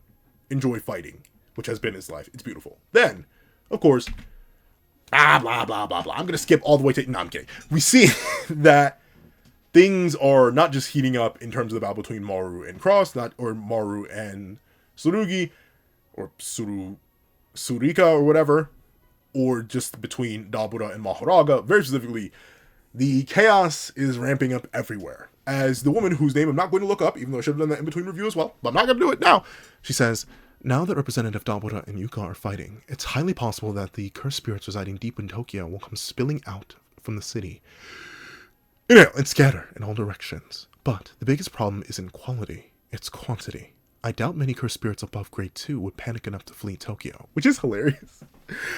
Enjoy fighting, which has been his life. It's beautiful. Then, of course, blah, blah, blah, blah. I'm going to skip all the way to... No, I'm kidding. We see that things are not just heating up in terms of the battle between Maru and Cross, or Maru and Tsurugi, or Surika, or whatever, or just between Dabura and Maharaga. Very specifically, the chaos is ramping up everywhere. As the woman whose name I'm not going to look up, even though I should have done that in between review as well, but I'm not going to do it now. She says, now that Representative Dabura and Yuka are fighting, it's highly possible that the cursed spirits residing deep in Tokyo will come spilling out from the city, and scatter in all directions. But the biggest problem isn't quality, it's quantity. I doubt many cursed spirits above grade 2 would panic enough to flee Tokyo. Which is hilarious.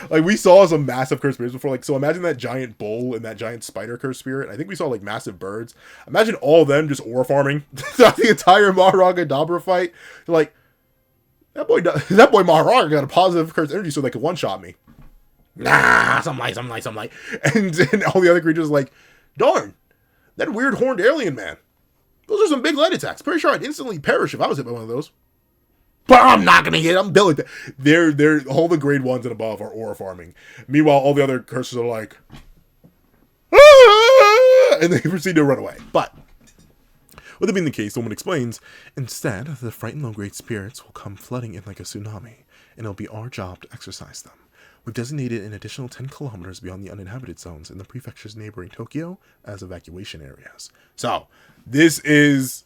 Like, we saw some massive cursed spirits before. Like, so imagine that giant bull and that giant spider cursed spirit. I think we saw, like, massive birds. Imagine all of them just ore farming throughout the entire Maharaga Dabura fight. They're like, that boy Maharaga got a positive cursed energy so they could one-shot me. Nah, some light. And all the other creatures like, darn, that weird horned alien man. Those are some big light attacks. Pretty sure I'd instantly perish if I was hit by one of those. But I'm not gonna hit. I'm built. They're all the grade 1s and above are aura farming. Meanwhile, all the other curses are like, ah! And they proceed to run away. But with it being the case, the woman explains, instead, the frightened low-grade spirits will come flooding in like a tsunami, and it'll be our job to exorcise them. We've designated an additional 10 kilometers beyond the uninhabited zones in the prefectures neighboring Tokyo as evacuation areas. So, this is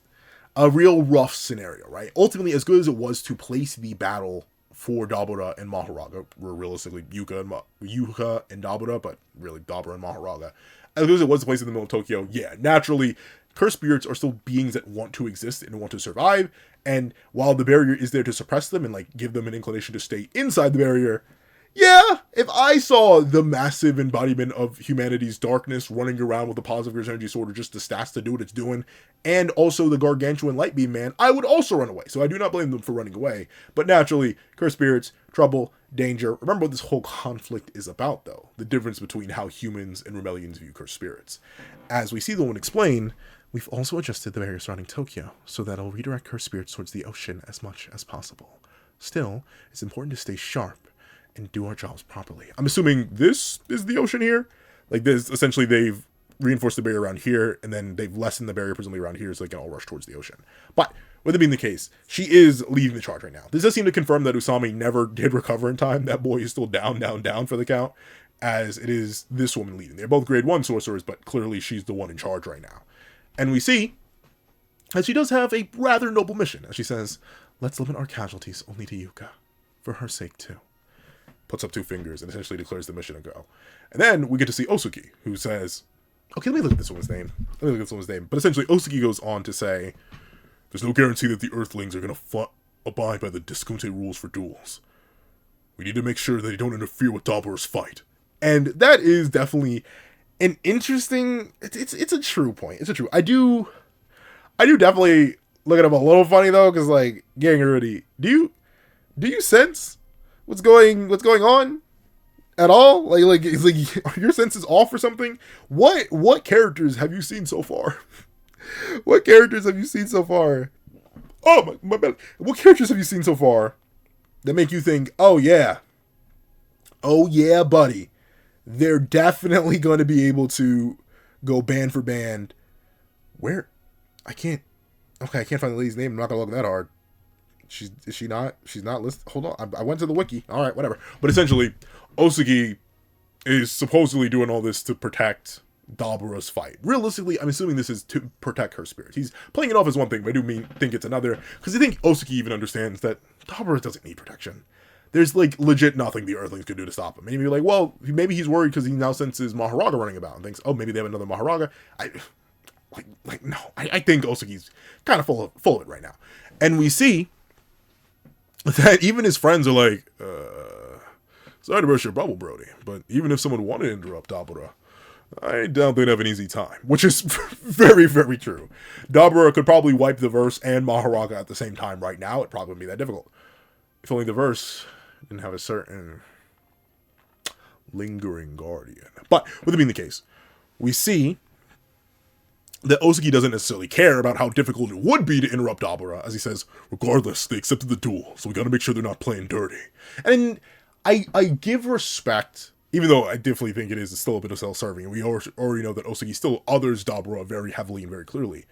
a real rough scenario, right? Ultimately, as good as it was to place the battle for Dabura and Maharaga, were realistically Yuka and Dabura, but really Dabura and Maharaga. As good as it was to place in the middle of Tokyo, yeah, naturally, cursed spirits are still beings that want to exist and want to survive, and while the barrier is there to suppress them and like give them an inclination to stay inside the barrier, yeah, if I saw the massive embodiment of humanity's darkness running around with a positive energy sword or just the stats to do what it's doing, and also the gargantuan light beam man, I would also run away. So I do not blame them for running away. But naturally, cursed spirits, trouble, danger. Remember what this whole conflict is about, though. The difference between how humans and Remelians view cursed spirits. As we see the one explain, we've also adjusted the barrier surrounding Tokyo so that it'll redirect cursed spirits towards the ocean as much as possible. Still, it's important to stay sharp and do our jobs properly. I'm assuming this is the ocean here. Like this, essentially they've reinforced the barrier around here, and then they've lessened the barrier presumably around here so they can all rush towards the ocean. But with it being the case, she is leading the charge right now. This does seem to confirm that Usami never did recover in time. That boy is still down, down, down for the count, as it is this woman leading. They're both grade 1 sorcerers, but clearly she's the one in charge right now. And we see that she does have a rather noble mission, as she says, let's limit our casualties only to Yuka, for her sake too. Puts up 2 fingers and essentially declares the mission a go. And then we get to see Osuki, who says, okay, let me look at this woman's name. But essentially, Osuki goes on to say, there's no guarantee that the Earthlings are going to abide by the Discunte rules for duels. We need to make sure that they don't interfere with Dabura's fight. And that is definitely an interesting, it's a true point. It's a true, I do definitely look at him a little funny though, because like, getting ready, do you sense what's going on at all? Like are your senses off or something? What characters have you seen so far? What characters have you seen so far? Oh my bad. What characters have you seen so far that make you think, oh yeah, buddy, they're definitely going to be able to go band for band? Where? I can't find the lady's name. I'm not gonna look that hard. She's not listed. Hold on. I went to the wiki. All right, whatever. But essentially, Osuki is supposedly doing all this to protect Dabura's fight. Realistically, I'm assuming this is to protect her spirit. He's playing it off as one thing, but I do think it's another, because I think Osuki even understands that Dabura doesn't need protection. There's like legit nothing the Earthlings could do to stop him. Maybe you're like, well, maybe he's worried because he now senses Maharaga running about and thinks, oh, maybe they have another Maharaga. No, I think Osuki's kind of full of it right now. And we see that even his friends are like, sorry to burst your bubble, Brody, but even if someone wanted to interrupt Dabura, I doubt they'd have an easy time, which is very, very true. Dabura could probably wipe the verse and Maharaga at the same time right now. It probably wouldn't be that difficult. If only the verse didn't have a certain lingering guardian. But with it being the case, we see that Osuki doesn't necessarily care about how difficult it would be to interrupt Dabura, as he says, regardless, they accepted the duel, so we gotta make sure they're not playing dirty. And I give respect, even though I definitely think it is still a bit of self-serving, and we already know that Osuki still others Dabura very heavily and very clearly.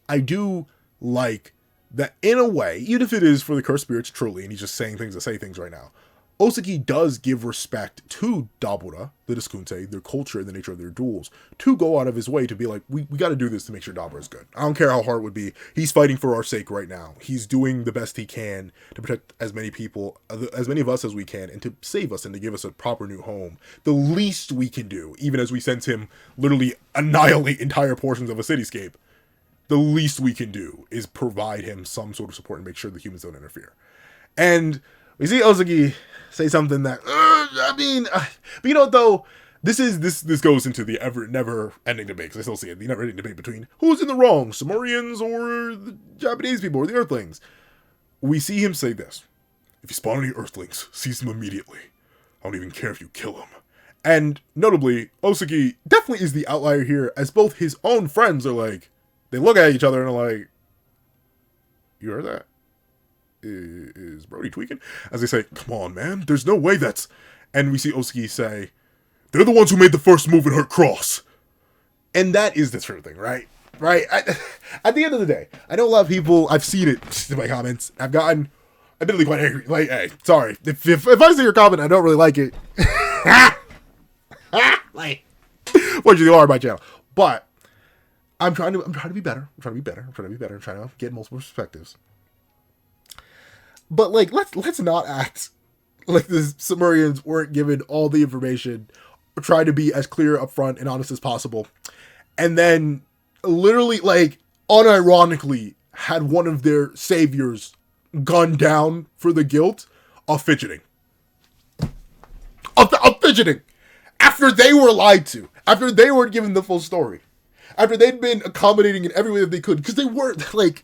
I do like that in a way, even if it is for the cursed spirits truly, and he's just saying things to say things right now, Osuki does give respect to Dabura, the Discunte, their culture and the nature of their duels, to go out of his way to be like, we got to do this to make sure Dabura is good. I don't care how hard it would be. He's fighting for our sake right now. He's doing the best he can to protect as many people, as many of us as we can, and to save us and to give us a proper new home. The least we can do, even as we sense him literally annihilate entire portions of a cityscape, the least we can do is provide him some sort of support and make sure the humans don't interfere. And we see Osuki say something that, but you know what though, this goes into the never-ending debate, because I still see it, the never-ending debate between who's in the wrong, Samurians or the Japanese people or the Earthlings. We see him say this: if you spawn any Earthlings, seize them immediately. I don't even care if you kill them. And notably, Osuki definitely is the outlier here, as both his own friends are like, they look at each other and are like, you heard that? Is Brody tweaking? As they say, come on, man, there's no way that's... And we see Osuki say, they're the ones who made the first move in her cross. And that is the true thing, right? At the end of the day, I know a lot of people, I've seen it in my comments, I've gotten admittedly quite angry. Like, hey, sorry, if I see your comment, I don't really like it. Like, what you are on my channel. But I'm trying to be better. I'm trying to get multiple perspectives. But like, let's not act like the Sumerians weren't given all the information, or try to be as clear, upfront, and honest as possible, and then literally, like, unironically had one of their saviors gunned down for the guilt of fidgeting. Of fidgeting! After they were lied to. After they weren't given the full story. After they'd been accommodating in every way that they could. Because they weren't, like...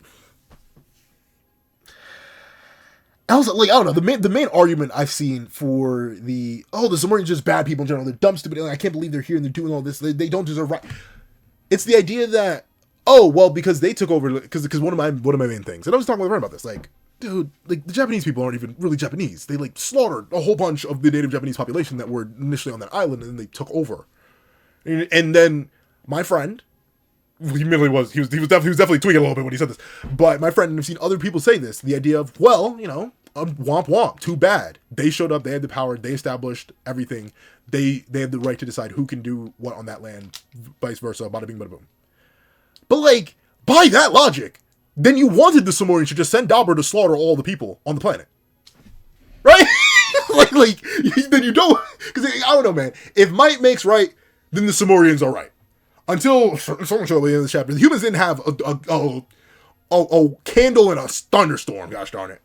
I don't know, the main argument I've seen for the Sumerians are just bad people in general, they're dumb, stupid, like, I can't believe they're here and they're doing all this, they don't deserve right. It's the idea that, because they took over, because one of my main things, and I was talking with a friend about this, like, dude, like, the Japanese people aren't even really Japanese. They, like, slaughtered a whole bunch of the native Japanese population that were initially on that island, and then they took over. And then My friend, he was definitely tweaking a little bit when he said this. But my friend, and I've seen other people say this, the idea of, well, womp womp, too bad. They showed up, they had the power, they established everything. They have the right to decide who can do what on that land, vice versa, bada bing, bada boom. But, like, by that logic, then you wanted the Somorians to just send Dabura to slaughter all the people on the planet. Right? like, then you don't, because I don't know, man. If might makes right, then the Somorians are right. Until someone showed at the end of the chapter, the humans didn't have a candle in a thunderstorm. Gosh darn it,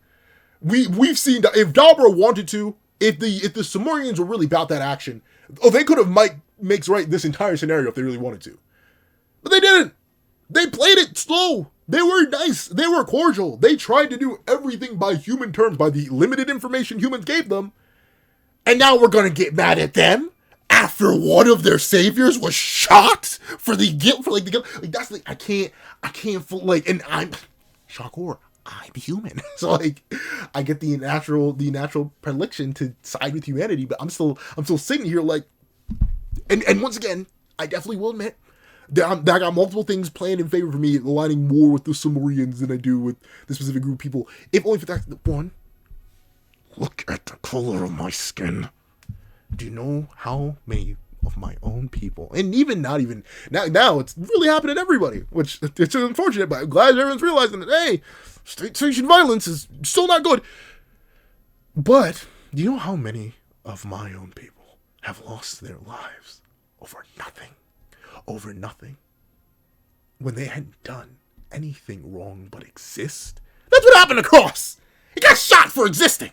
we've seen that if Dabura wanted to, if the Somorians were really about that action, they could have might makes right this entire scenario if they really wanted to, but they didn't. They played it slow. They were nice. They were cordial. They tried to do everything by human terms, by the limited information humans gave them, and now we're gonna get mad at them after one of their saviors was shot for the guilt, like that's like I can't like, and I'm shock horror. I'm human, so like I get the natural predilection to side with humanity, but I'm still sitting here like, and once again, I definitely will admit that I got multiple things playing in favor for me, aligning more with the Somorians than I do with the specific group of people. If only for that one. Look at the color of my skin. Do you know how many of my own people, and even not even now it's really happening to everybody, which it's unfortunate, but I'm glad everyone's realizing that, hey, state-sanctioned violence is still not good. But do you know how many of my own people have lost their lives over nothing, when they hadn't done anything wrong but exist? That's what happened to Cross. He got shot for existing.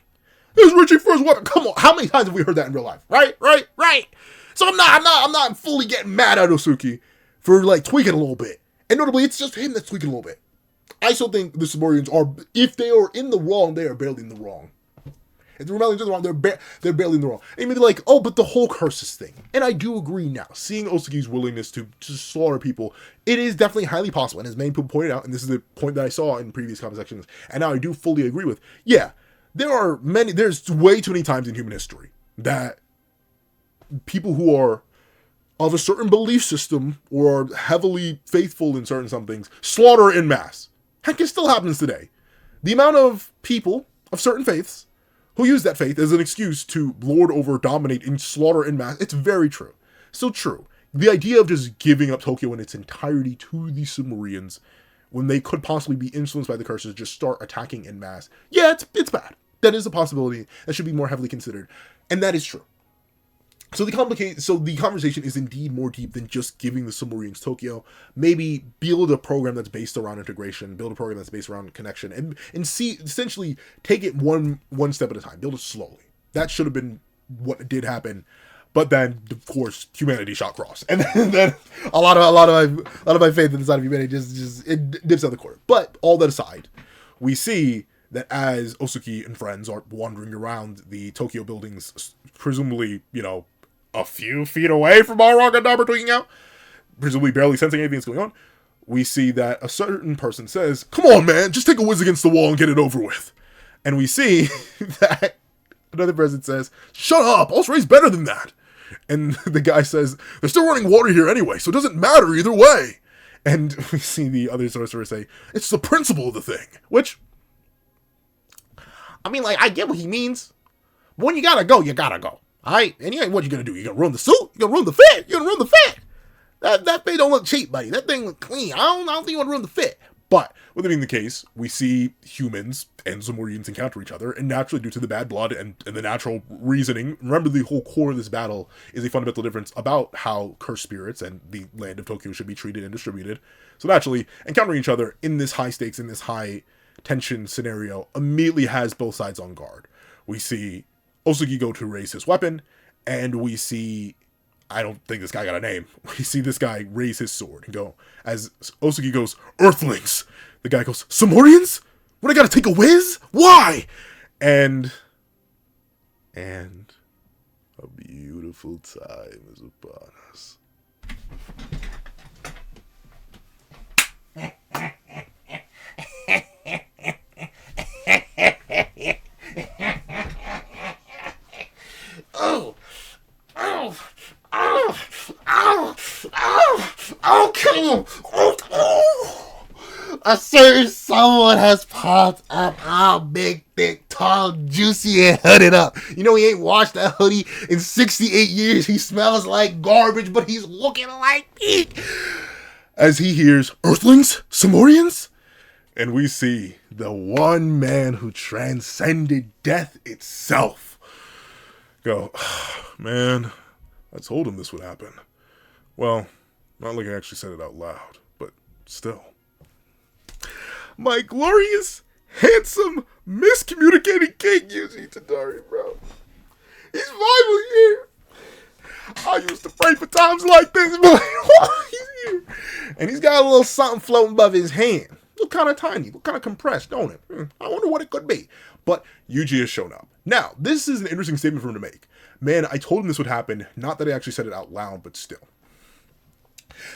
He was reaching for his weapon. Come on, how many times have we heard that in real life? Right. So I'm not fully getting mad at Osuki for like tweaking a little bit. And notably, it's just him that's tweaking a little bit. I still think the Somorians are, if they are in the wrong, they are barely in the wrong. If the rebellions are in the wrong, they're barely in the wrong. And you'd be like, oh, but the whole curses thing. And I do agree now. Seeing Osuki's willingness to slaughter people, it is definitely highly possible. And as many people pointed out, and this is the point that I saw in previous comment sections, and now I do fully agree with, yeah, there's way too many times in human history that people who are of a certain belief system or are heavily faithful in certain some things slaughter en masse. Heck, it still happens today. The amount of people of certain faiths who use that faith as an excuse to lord over, dominate, and slaughter en masse, it's very true. Still true. The idea of just giving up Tokyo in its entirety to the Sumerians when they could possibly be influenced by the curses, just start attacking en masse. Yeah, it's bad. That is a possibility that should be more heavily considered. And that is true. So the conversation is indeed more deep than just giving the Sumerians Tokyo. Maybe build a program that's based around integration, build a program that's based around connection, and see, essentially take it one step at a time. Build it slowly. That should have been what did happen. But then, of course, humanity shot Cross, and then a lot of my faith in the side of humanity just it dips out the corner. But all that aside, we see that as Osuki and friends are wandering around the Tokyo buildings, presumably, a few feet away from Maharaga and Dabura tweaking out, presumably barely sensing anything that's going on, we see that a certain person says, "Come on, man, just take a whiz against the wall and get it over with." And we see that another person says, "Shut up, Ultra's better than that." And the guy says, "They're still running water here anyway, so it doesn't matter either way." And we see the other sorcerer say, "It's the principle of the thing," which, I mean, like, I get what he means. But when you gotta go, you gotta go. Alright? And what you gonna do? You gonna ruin the suit? You gonna ruin the fit? You gonna ruin the fit? That thing don't look cheap, buddy. That thing look clean. I don't think you wanna ruin the fit. But, with it being the case, we see humans and Zamorians encounter each other, and naturally, due to the bad blood and the natural reasoning, remember the whole core of this battle is a fundamental difference about how cursed spirits and the land of Tokyo should be treated and distributed. So naturally, encountering each other in this high stakes, in this high tension scenario, immediately has both sides on guard. We see Osuki go to raise his weapon, and we see, I don't think this guy got a name, we see this guy raise his sword and go, as Osuki goes, "Earthlings!" The guy goes, "Somorians? What, I gotta take a whiz? Why?" And a beautiful time is upon us. Oh, oh, oh, kill him. Oh, oh. A certain someone has popped up all big, thick, tall, juicy, and hooded up. You know, he ain't washed that hoodie in 68 years. He smells like garbage, but he's looking like meat. As he hears, Earthlings? Samorians? And we see the one man who transcended death itself go, man, I told him this would happen. Well, not like I actually said it out loud, but still. My glorious, handsome, miscommunicating king, Yuji ITADORI, bro. He's finally here. I used to pray for times like this, but he's here. And he's got a little something floating above his hand. Look kind of tiny, look kind of compressed, don't it? I wonder what it could be. But Yuji has shown up. Now, this is an interesting statement for him to make. Man, I told him this would happen. Not that I actually said it out loud, but still.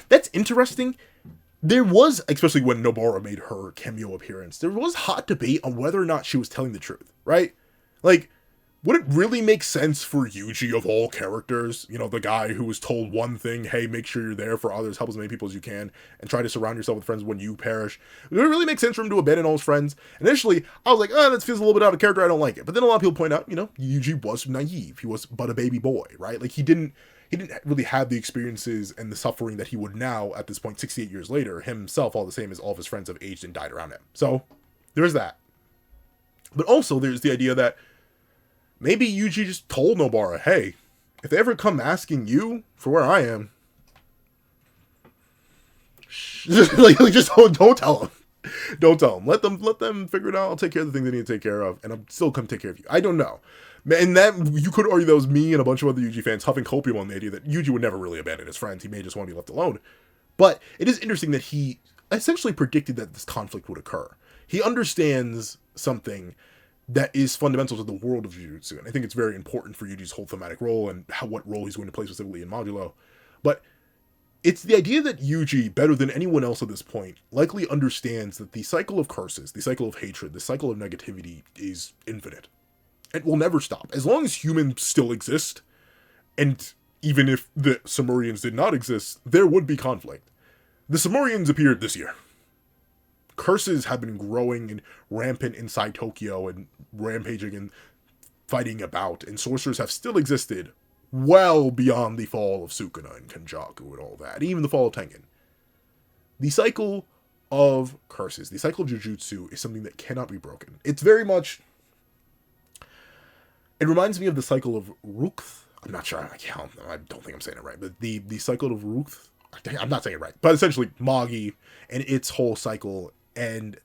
That's interesting. There was, especially when Nobara made her cameo appearance, there was hot debate on whether or not she was telling the truth, right? Like, would it really make sense for Yuji, of all characters, you know, the guy who was told one thing, hey, make sure you're there for others, help as many people as you can, and try to surround yourself with friends when you perish? Would it really make sense for him to abandon all his friends? Initially, I was like, oh, that feels a little bit out of character, I don't like it. But then a lot of people point out, you know, Yuji was naive. He was but a baby boy, right? Like, he didn't really have the experiences and the suffering that he would now, at this point, 68 years later, himself, all the same as all of his friends have aged and died around him. So, there's that. But also, there's the idea that maybe Yuji just told Nobara, hey, if they ever come asking you for where I am, just don't tell them. Don't tell them. Let them figure it out. I'll take care of the things they need to take care of, and I'll still come take care of you. I don't know. And that, you could argue that was me and a bunch of other Yuji fans huffing copium on the idea that Yuji would never really abandon his friends. He may just want to be left alone. But it is interesting that he essentially predicted that this conflict would occur. He understands something that is fundamental to the world of Jujutsu, and I think it's very important for Yuji's whole thematic role and what role he's going to play specifically in Modulo. But it's the idea that Yuji, better than anyone else at this point, likely understands that the cycle of curses, the cycle of hatred, the cycle of negativity is infinite. It will never stop. As long as humans still exist, and even if the Samorians did not exist, there would be conflict. The Samorians appeared this year. Curses have been growing and rampant inside Tokyo and rampaging and fighting about, and sorcerers have still existed well beyond the fall of Sukuna and Kenjaku and all that, even the fall of Tengen. The cycle of curses, the cycle of Jujutsu, is something that cannot be broken. It's very much, it reminds me of the cycle of Rukth. I'm not sure, I don't think I'm saying it right, but the cycle of Rukth, I'm not saying it right, but essentially Magi and its whole cycle. And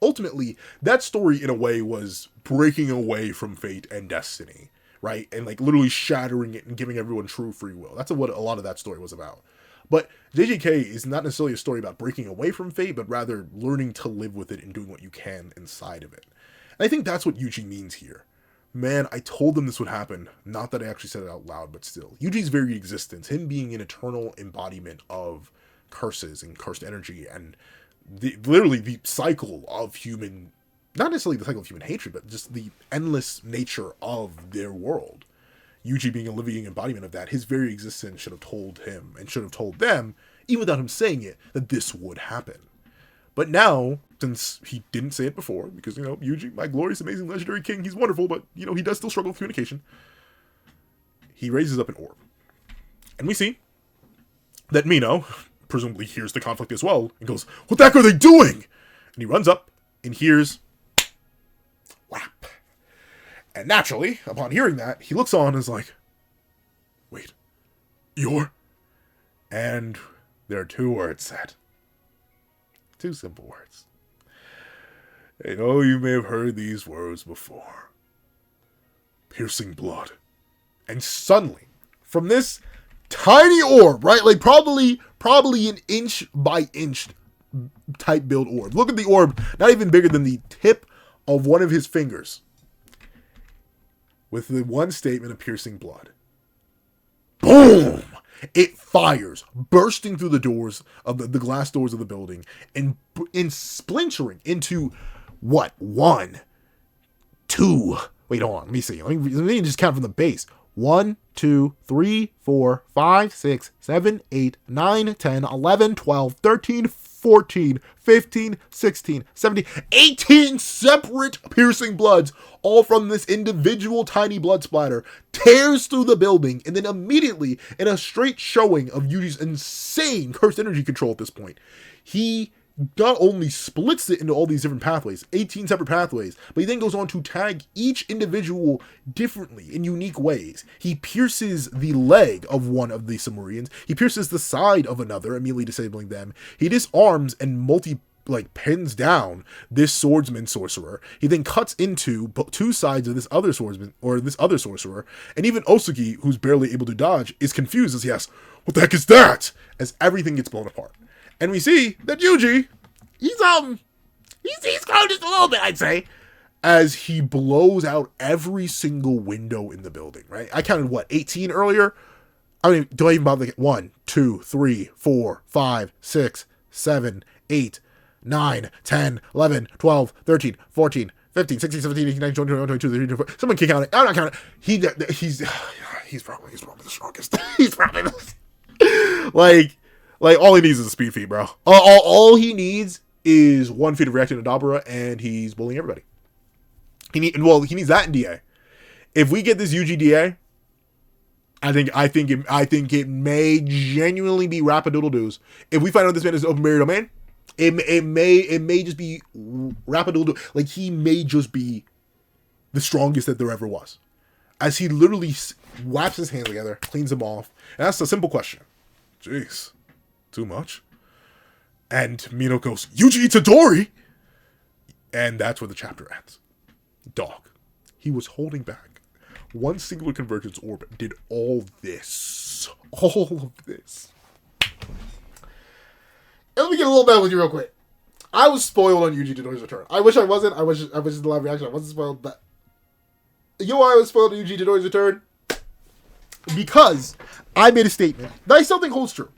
ultimately, that story, in a way, was breaking away from fate and destiny, right? And, like, literally shattering it and giving everyone true free will. That's what a lot of that story was about. But JJK is not necessarily a story about breaking away from fate, but rather learning to live with it and doing what you can inside of it. And I think that's what Yuji means here. Man, I told them this would happen. Not that I actually said it out loud, but still. Yuji's very existence, him being an eternal embodiment of curses and cursed energy and literally the cycle of human, not necessarily the cycle of human hatred, but just the endless nature of their world. Yuji being a living embodiment of that, his very existence should have told him, and should have told them, even without him saying it, that this would happen. But now, since he didn't say it before, because, you know, Yuji, my glorious, amazing, legendary king, he's wonderful, but, you know, he does still struggle with communication, he raises up an orb. And we see that Mino presumably hears the conflict as well, and goes, what the heck are they doing? And he runs up, and hears, whap. And naturally, upon hearing that, he looks on and is like, wait, you're? And there are two words said. Two simple words. I know you may have heard these words before. Piercing blood. And suddenly, from this tiny orb, right? Like probably an inch by inch type build orb. Look at the orb, not even bigger than the tip of one of his fingers. With the one statement of piercing blood. Boom! It fires, bursting through the doors of the glass doors of the building, and splintering into what? 1, 2. Wait, hold on. Let me see. Let me just count from the base. 1, 2, 3, 4, 5, 6, 7, 8, 9, 10, 11, 12, 13, 14, 15, 16, 17, 18 separate piercing bloods, all from this individual tiny blood splatter, tears through the building, and then immediately, in a straight showing of Yuji's insane cursed energy control at this point, he not only splits it into all these different pathways, 18 separate pathways, but he then goes on to tag each individual differently in unique ways. He pierces the leg of one of the Samurians. He pierces the side of another, immediately disabling them. He disarms and pins down this swordsman sorcerer. He then cuts into two sides of this other swordsman, or this other sorcerer, and even Osugi, who's barely able to dodge, is confused as he asks, "What the heck is that?" as everything gets blown apart. And we see that Yuji, he's grown just a little bit, I'd say, as he blows out every single window in the building, right? I counted, 18 earlier? I mean, do I even bother to get 1, 2, 3, 4, 5, 6, 7, 8, 9, 10, 11, 12, 13, 14, 15, 16, 17, 18, 19, 20, 21, 22, 23, 24. Someone can count it. I'm not counting it. He's probably the strongest. He's probably like, all he needs is a speed feed, bro. All he needs is 1 feat of reaction to Dabura, and he's bullying everybody. He needs that in DA. If we get this Yuji DA, I think it may genuinely be Rapidoodle Doos. If we find out this man is an open barrier domain, it may just be Rapidoodle. Like, he may just be the strongest that there ever was, as he literally whaps his hands together, cleans them off, and asks a simple question. Jeez. Too much? And Mino goes, "Yuji Itadori!" And that's where the chapter ends. Dog. He was holding back. One singular convergence orbit did all this. All of this. Let me get a little bad with you real quick. I was spoiled on Yuji Itadori's return. I wish I wasn't. I was just the live reaction. I wasn't spoiled, but you know why I was spoiled on Yuji Itadori's return? Because I made a statement that I still think holds true.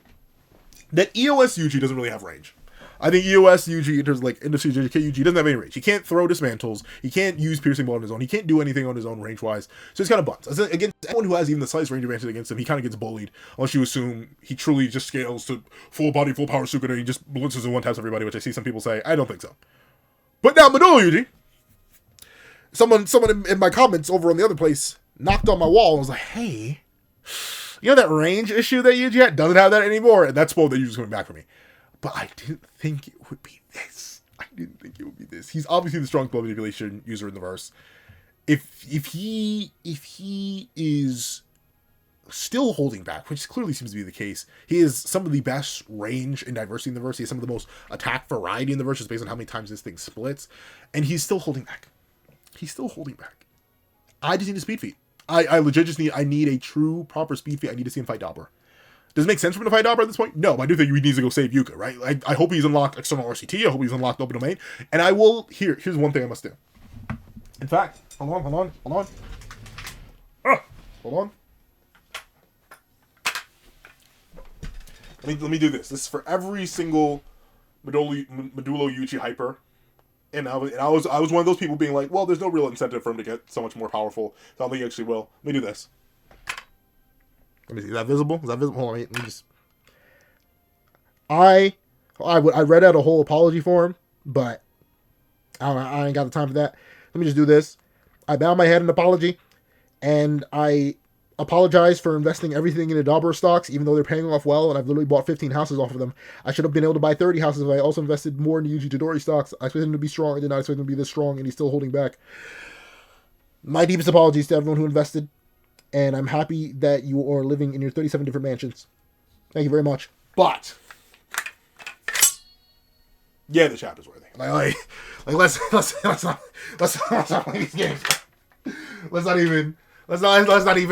That EOS Yuji doesn't really have range. I think EOS Yuji, in terms of like Industry JJK Yuji, doesn't have any range. He can't throw dismantles. He can't use piercing blow on his own. He can't do anything on his own range-wise. So he's kind of buns. Against anyone who has even the slightest range advantage against him, he kind of gets bullied. Unless you assume he truly just scales to full body, full power Sukuna. He just blitzes and one-taps everybody, which I see some people say. I don't think so. But now, Modulo Yuji. Someone in my comments over on the other place knocked on my wall and was like, "Hey, you know that range issue that Yuji had? Doesn't have that anymore." And that's spoiled that Yuji's coming back for me. But I didn't think it would be this. He's obviously the strongest blow manipulation user in the verse. If he is still holding back, which clearly seems to be the case, he has some of the best range and diversity in the verse. He has some of the most attack variety in the verse, just based on how many times this thing splits. And he's still holding back. I just need a speed feat. I legit just need a true, proper speed feat. I need to see him fight Dabura. Does it make sense for him to fight Dabura at this point? No, but I do think he needs to go save Yuka, right? I hope he's unlocked external RCT. I hope he's unlocked open domain. And I will... Here's one thing I must do. In fact, hold on. Hold on. Let me do this. This is for every single Modulo Yuji hyper. And I was one of those people being like, well, there's no real incentive for him to get so much more powerful. So I don't think he actually will. Let me do this. Let me see. Is that visible? Hold on. Let me just... I read out a whole apology for him, but I ain't got the time for that. Let me just do this. I bow my head in apology, and I apologize for investing everything into Dabura stocks, even though they're paying off well, and I've literally bought 15 houses off of them. I should have been able to buy 30 houses if I also invested more into Yuji Itadori stocks. I expected him to be strong. I did not expect him to be this strong, and he's still holding back. My deepest apologies to everyone who invested, and I'm happy that you are living in your 37 different mansions. Thank you very much. But yeah, the chapter's worthy. Let's not play these games. Let's not even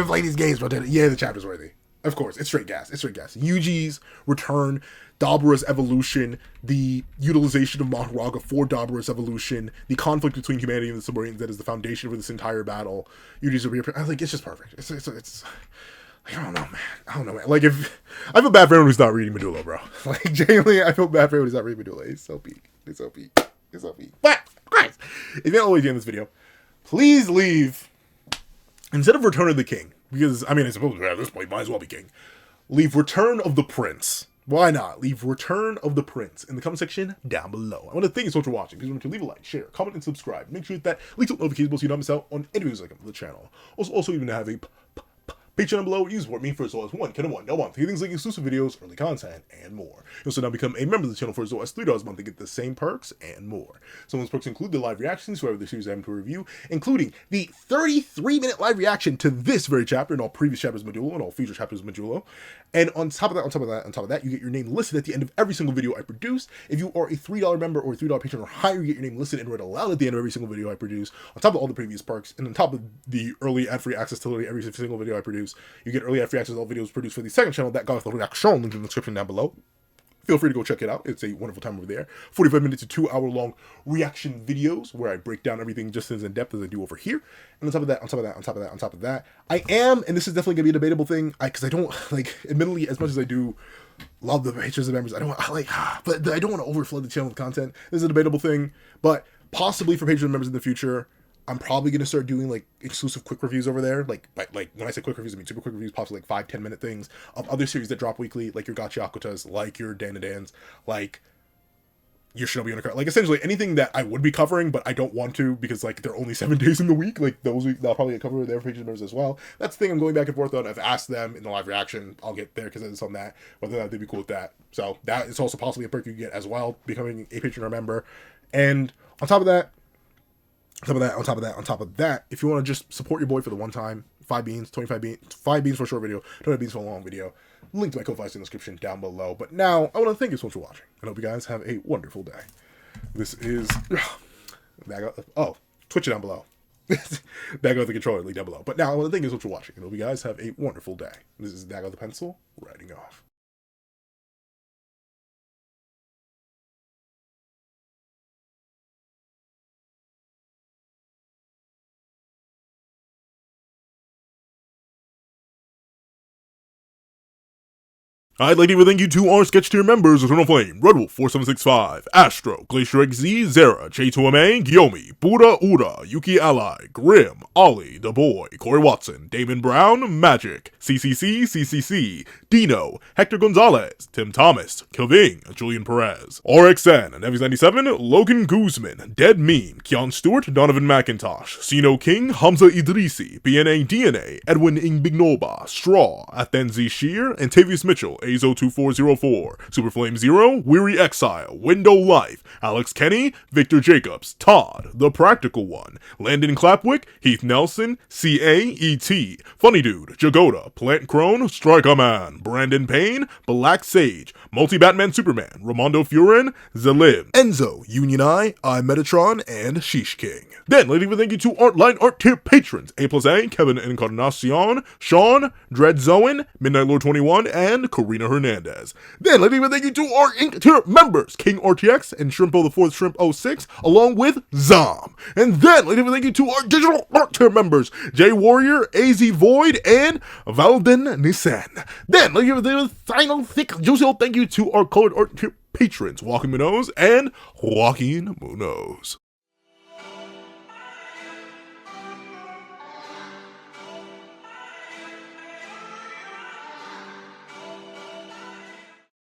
play these games, bro. Yeah, the chapter's worthy. Of course, it's straight gas. Yuji's return, Dabura's evolution, the utilization of Maharaga for Dabura's evolution, the conflict between humanity and the submarines that is the foundation for this entire battle. Yuji's reappearance. It's just perfect. It's I don't know, man. Like, if I feel bad for anyone who's not reading Modulo, bro. Like, genuinely, I feel bad for anyone who's not reading Modulo. It's so peak. But, guys, if you don't always end this video, please leave, instead of Return of the King, because, I mean, it's supposed to be at this point, might as well be king. Leave Return of the Prince. Why not? Leave Return of the Prince in the comment section down below. I want to thank you so much for watching. Please remember to leave a like, share, comment, and subscribe. Make sure you hit that link to notifications so you don't miss out on any videos like on the channel. Also even have a Patreon down below. You support me for as low as $1 things like exclusive videos, early content, and more. You'll also now become a member of the channel for as low as $3 a month to get the same perks and more. Some of those perks include the live reactions to every series I am to review, including the 33-minute live reaction to this very chapter and all previous chapters of Modulo and all future chapters of Modulo. And on top of that, you get your name listed at the end of every single video I produce. If you are a $3 member or a $3 patron or higher, you get your name listed and read aloud at the end of every single video I produce, on top of all the previous perks, and on top of the early ad-free access to literally every single video I produce. You get early ad-free access to all videos produced for the second channel, that got the reaction, link in the description down below. Feel free to go check it out. It's a wonderful time over there. 45 minutes to 2 hour long reaction videos where I break down everything just as in depth as I do over here. And on top of that, I am, and this is definitely gonna be a debatable thing, because I don't, like, admittedly, as much as I do love the patrons and members, but I don't want to overflood the channel with content. This is a debatable thing, but possibly for patrons and members in the future, I'm probably going to start doing, like, exclusive quick reviews over there. Like, when I say quick reviews, I mean super quick reviews, possibly, like, 5-10 minute things of other series that drop weekly, like your Gachiakutas, like your Danadans, like your Shinobi Unicard. Like, essentially anything that I would be covering, but I don't want to because, like, they're only 7 days in the week. Like, those weeks, I'll probably cover their patrons members as well. That's the thing I'm going back and forth on. I've asked them in the live reaction. I'll get there because it's on that, whether or not they'd be cool with that. So, that is also possibly a perk you get as well, becoming a patron or member. And on top of that, on top of that, if you want to just support your boy for the one time, 5 beans, 25 beans, 5 beans for a short video, 25 beans for a long video, link to my Ko-Fi's in the description down below. But now, I want to thank you so much for watching. I hope you guys have a wonderful day. This is, Twitch it down below. Dago the controller, link down below. But now, I want to thank you so much for watching. I hope you guys have a wonderful day. This is Dago the Pencil, writing off. I'd like to thank you to our sketch tier members: Eternal Flame, Redwolf 4765, Astro, Glacier XZ, Zera, J2MA, Giyomi, Buddha Uda, Yuki Ally, Grim, Ollie, The Boy, Corey Watson, Damon Brown, Magic, CCC, Dino, Hector Gonzalez, Tim Thomas, Kilving, Julian Perez, RXN, Nevis97, Logan Guzman, Dead Mean, Keon Stewart, Donovan McIntosh, Sino King, Hamza Idrisi, BNA DNA, Edwin Ingbignoba, Straw, Athenzi Shear, and Tavius Mitchell, Azo2404, Superflame Zero, Weary Exile, Window Life, Alex Kenny, Victor Jacobs, Todd, The Practical One, Landon Clapwick, Heath Nelson, CAET, Funny Dude, Jagoda, Plant Crone, Striker Man, Brandon Payne, Black Sage, Multi-Batman Superman, Ramondo Furin, Zalim, Enzo, Union I Metatron, and Sheesh King. Then, ladies and thank you to Artline Art Tier patrons: A+A, Kevin Encarnacion, Sean, Dread Zoen, Midnight Lord 21, and Karina Hernandez. Then, ladies and thank you to our Ink Tier members: King RTX and Shrimpo the 4th Shrimp 06, along with Zom. And then, ladies and thank you to our Digital Art Tier members: J Warrior, AZ Void, and Valden Nissen. Then, ladies and thank you, final thick juicy thank you to our Colored Art Tier patrons: Joaquin Munoz and Joaquin Munoz.